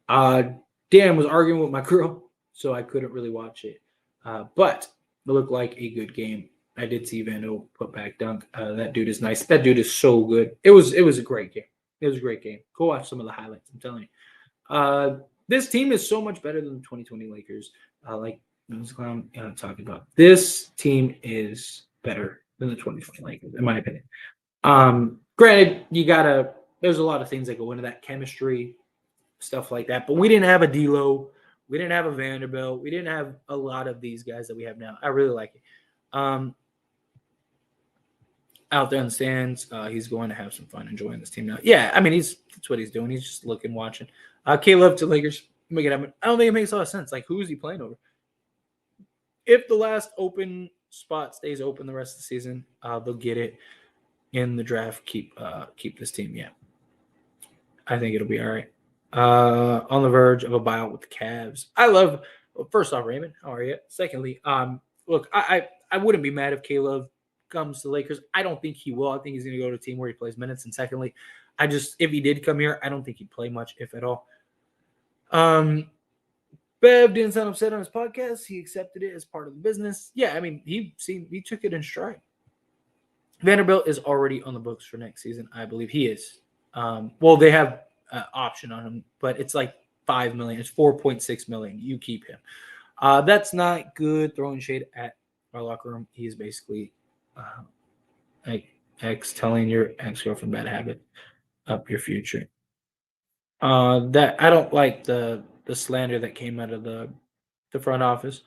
Dan was arguing with my girl, so I couldn't really watch it. But it looked like a good game. I did see Vando put back dunk. That dude is nice. That dude is so good. It was a great game. It was a great game. Go watch some of the highlights. I'm telling you. This team is so much better than the 2020 Lakers. Like I was talking about. This team is better than the 2020 Lakers, in my opinion. Granted, there's a lot of things that go into that chemistry, stuff like that. But we didn't have a D'Lo. We didn't have a Vanderbilt. We didn't have a lot of these guys that we have now. I really like it. Out there in the stands, he's going to have some fun enjoying this team now. Yeah, I mean, that's what he's doing. He's just looking, watching. Caleb to Lakers. Make it happen. I don't think it makes a lot of sense. Like, who is he playing over? If the last open spot stays open the rest of the season, they'll get it in the draft. Keep this team. Yeah, I think it'll be all right. On the verge of a buyout with the Cavs. First off, Raymond, how are you? Secondly, look, I I wouldn't be mad if Caleb comes to the Lakers. I don't think he will. I think he's going to go to a team where he plays minutes. And secondly, if he did come here, I don't think he'd play much, if at all. Bev didn't sound upset on his podcast. He accepted it as part of the business. Yeah, I mean, he took it in stride. Vanderbilt is already on the books for next season. I believe he is. Well, they have an option on him, but it's like $5 million. It's $4.6 million. You keep him. That's not good. Throwing shade at our locker room. He's basically like telling your ex-girlfriend bad habit up your future. That I don't like the slander that came out of the front office.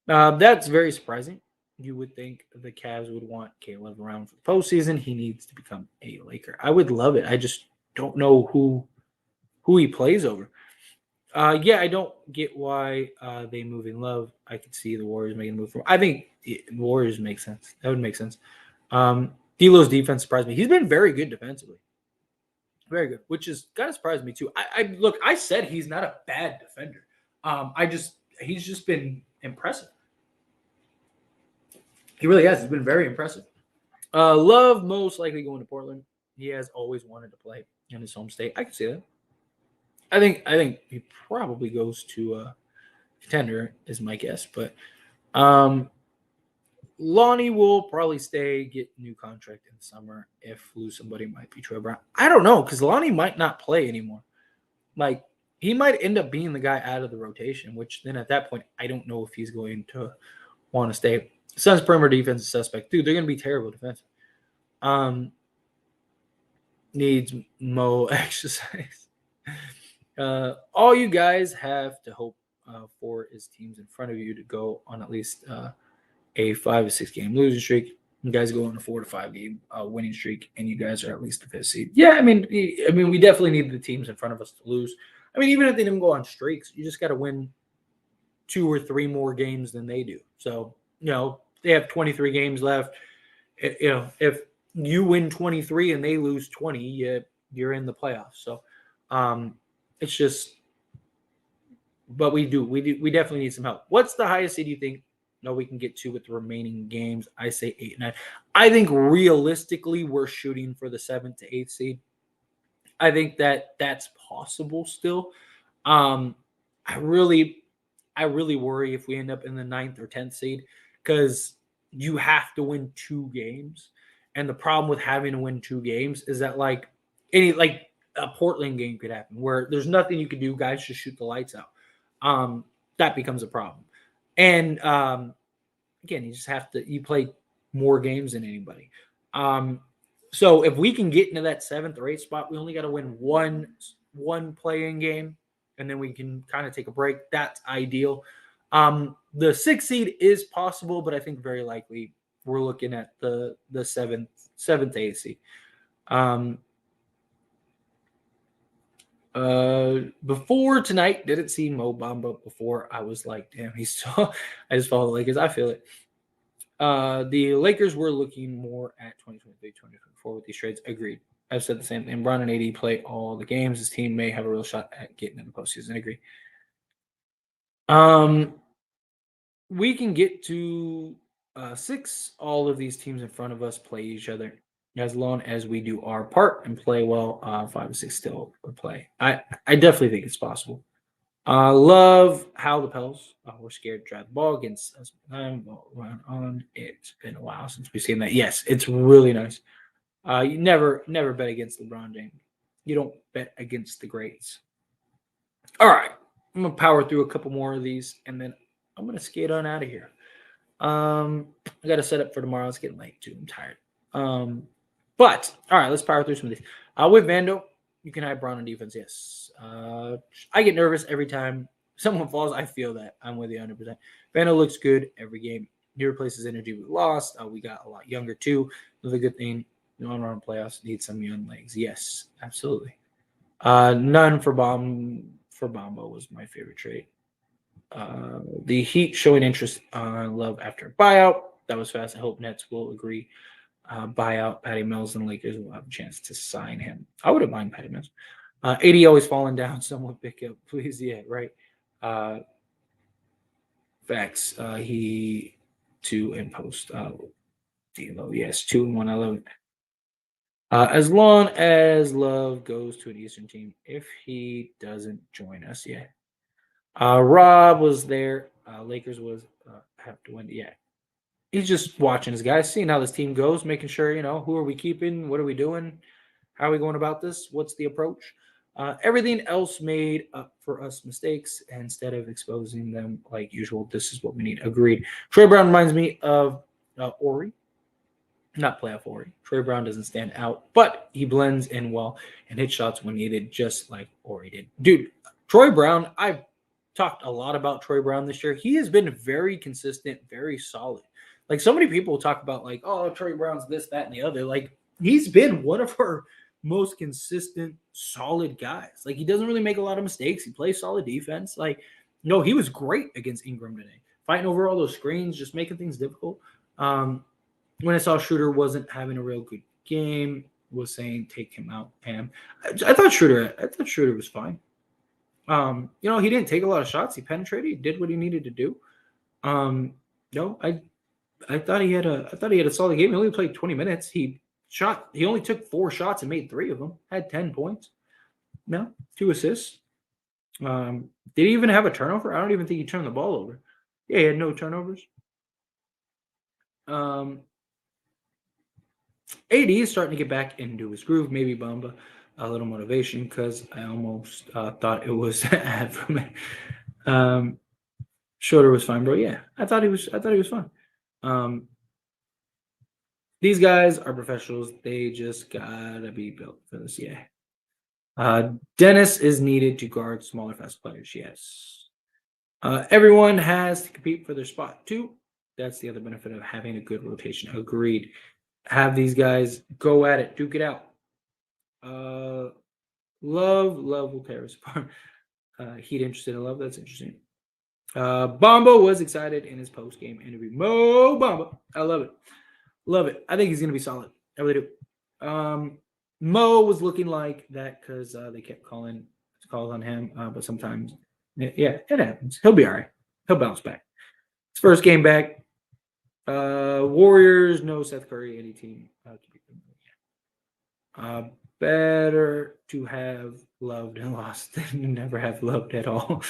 That's very surprising. You would think the Cavs would want Caleb around for the postseason. He needs to become a Laker. I would love it. I just don't know who he plays over. Yeah, I don't get why they move in Love. I could see the Warriors making a move from. I think the Warriors make sense. That would make sense. D'Lo's defense surprised me. He's been very good defensively. Very good, which is kind of surprised me too. I said he's not a bad defender. He's just been impressive. He really has. He's been very impressive. Love most likely going to Portland. He has always wanted to play in his home state. I can see that. I think he probably goes to contender is my guess, but Lonnie will probably stay, get a new contract in the summer. If lose somebody, might be Troy Brown. I don't know, because Lonnie might not play anymore. Like, he might end up being the guy out of the rotation, which then at that point, I don't know if he's going to want to stay. Suns perimeter defense is suspect. Dude, they're going to be terrible defense. Needs Mo exercise. All you guys have to hope for is teams in front of you to go on at least a 5 or 6 game losing streak. You guys go on a 4 to 5 game winning streak, and you guys are at least the 5th seed. Yeah, I mean, we definitely need the teams in front of us to lose. I mean, even if they didn't go on streaks, you just got to win 2 or 3 more games than they do. So, they have 23 games left. If you win 23 and they lose 20, you're in the playoffs. So, it's just, but we definitely need some help. What's the highest seed you think we can get to with the remaining games? I say 8 and 9. I think realistically we're shooting for the 7th to 8th seed. I think that's possible still. I really worry if we end up in the 9th or 10th seed, because you have to win 2 games. And the problem with having to win 2 games is that a Portland game could happen where there's nothing you can do. Guys just shoot the lights out. That becomes a problem. And again, you play more games than anybody. So if we can get into that 7th or 8th spot, we only got to win one play-in game, and then we can kind of take a break. That's ideal. The 6th seed is possible, but I think very likely we're looking at the 7th to 8th seed. Before tonight, didn't see Mo Bamba before. I was like, damn, I just follow the Lakers. I feel it. The Lakers were looking more at 2023, 2024 with these trades. Agreed. I've said the same thing. Bron and AD play all the games. His team may have a real shot at getting in the postseason. Agree. We can get to 6. All of these teams in front of us play each other. As long as we do our part and play well, 5 or 6 still play. I definitely think it's possible. Love how the Pels were scared to drive the ball against us. It's been a while since we've seen that. Yes, it's really nice. You never bet against LeBron James. You don't bet against the greats. All right, I'm gonna power through a couple more of these, and then I'm gonna skate on out of here. I got to set up for tomorrow. It's getting late too. I'm tired. But all right, let's power through some of these. With Vando, you can hide Brown on defense. Yes. I get nervous every time someone falls. I feel that. I'm with you 100%. Vando looks good every game. He replaces energy we lost. We got a lot younger too. Another good thing. Non-run playoffs need some young legs. Yes, absolutely. None for Bombo was my favorite trade. The Heat showing interest on Love after a buyout. That was fast. I hope Nets will agree. Buyout Patty Mills and Lakers will have a chance to sign him. I wouldn't mind Patty Mills. AD always falling down. Someone pick up, please. Yeah, right. Facts. He 2 in post. D'Lo, yes, 2 and 1. I love it. As long as Love goes to an Eastern team, if he doesn't join us, yeah. Rob was there. Lakers was have to win. Yeah, he's just watching his guys, seeing how this team goes, making sure who are we keeping, what are we doing, how are we going about this, what's the approach. Everything else made up for us mistakes instead of exposing them like usual. This is what we need. Agreed. Troy Brown reminds me of Ori. Not playoff Ori. Troy Brown doesn't stand out, but he blends in well and hits shots when needed, just like Ori did. Dude, Troy Brown, I've talked a lot about Troy Brown this year. He has been very consistent, very solid. Like so many people talk about like, oh, Troy Brown's this, that, and the other. Like he's been one of our most consistent, solid guys. Like he doesn't really make a lot of mistakes. He plays solid defense. Like, no, he was great against Ingram today, fighting over all those screens, just making things difficult. When I saw Schroeder wasn't having a real good game, was saying take him out, Pam. I thought Schroeder was fine. He didn't take a lot of shots. He penetrated. He did what he needed to do. No, I thought he had a solid game. He only played 20 minutes. He only took 4 shots and made 3 of them. Had 10 points. No, 2 assists. Did he even have a turnover? I don't even think he turned the ball over. Yeah, he had no turnovers. AD is starting to get back into his groove. Maybe Bamba, a little motivation because I almost thought it was ad from it. Schroeder was fine, bro. Yeah, I thought he was fine. These guys are professionals. They just gotta be built for this. Yeah. Dennis is needed to guard smaller, fast players. Yes. Everyone has to compete for their spot too. That's the other benefit of having a good rotation. Agreed. Have these guys go at it, duke it out. Love will tear us apart. Heat interested in Love. That's interesting. Bombo was excited in his post game interview. Mo Bamba, I love it. I think he's gonna be solid. I really do. Mo was looking like that because they kept calling calls on him, but sometimes, yeah, it happens. He'll be all right. He'll bounce back. His first game back. Warriors, no Seth Curry, any team. Better to have loved and lost than never have loved at all.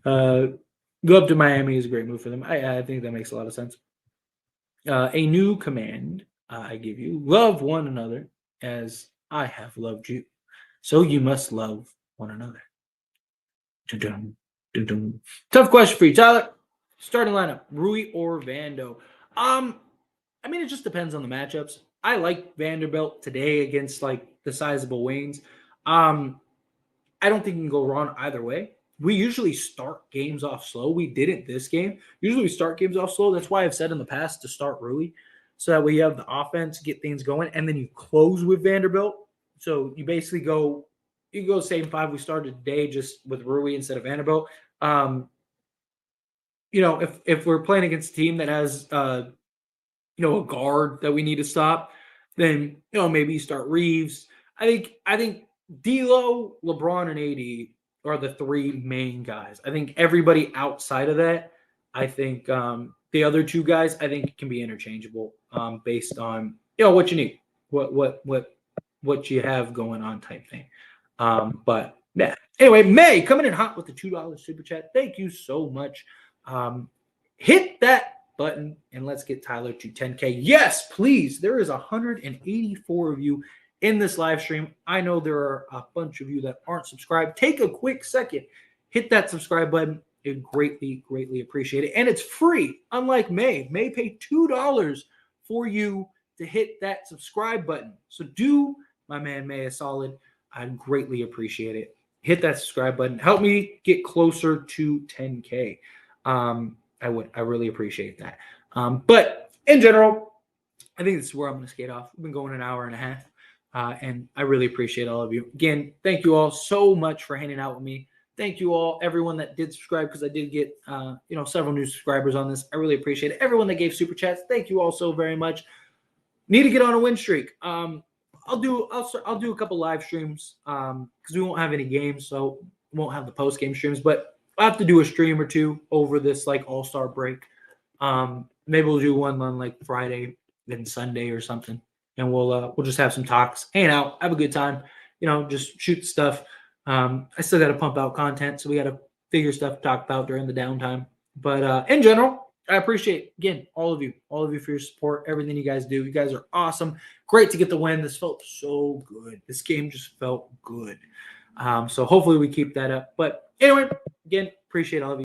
Go up to Miami is a great move for them. I think that makes a lot of sense. A new command I give you: love one another as I have loved you. So you must love one another. Dun-dun, dun-dun. Tough question for you, Tyler. Starting lineup: Rui or Vando. I mean, it just depends on the matchups. I like Vanderbilt today against like the sizable Waynes. I don't think you can go wrong either way. We usually start games off slow. We didn't this game. Usually we start games off slow. That's why I've said in the past to start Rui, so that way you have the offense, get things going, and then you close with Vanderbilt. So you basically go same 5 we started today, just with Rui instead of Vanderbilt. If we're playing against a team that has a guard that we need to stop, then maybe you start Reeves. I think D'Lo, LeBron, and AD are the 3 main guys. I think everybody outside of that, I think the other 2 guys, I think can be interchangeable based on what you need, what you have going on type thing. But yeah. Anyway, May coming in hot with the $2 super chat. Thank you so much. Hit that button and let's get Tyler to 10K. Yes, please. There is 184 of you in this live stream. I know there are a bunch of you that aren't subscribed. Take a quick second, hit that subscribe button. It greatly, greatly appreciate it. And it's free, unlike May. May pay $2 for you to hit that subscribe button. So do my man May a solid. I greatly appreciate it. Hit that subscribe button. Help me get closer to 10K. I really appreciate that. But in general, I think this is where I'm going to skate off. We've been going an hour and a half. And I really appreciate all of you. Again, thank you all so much for hanging out with me. Thank you all, everyone that did subscribe, because I did get several new subscribers on this. I really appreciate it. Everyone that gave super chats, thank you all so very much. Need to get on a win streak. I'll do a couple live streams because we won't have any games, so we won't have the post game streams. But I'll have to do a stream or 2 over this like all-star break. maybe we'll do one on like Friday and Sunday or something, and we'll just have some talks, hang out, have a good time. Just shoot stuff. I still got to pump out content, so we got to figure stuff to talk about during the downtime. But in general, I appreciate again all of you for your support, everything you guys do. You guys are awesome. Great to get the win. This felt so good. This game just felt good. So hopefully we keep that up. But anyway, again, appreciate all of you.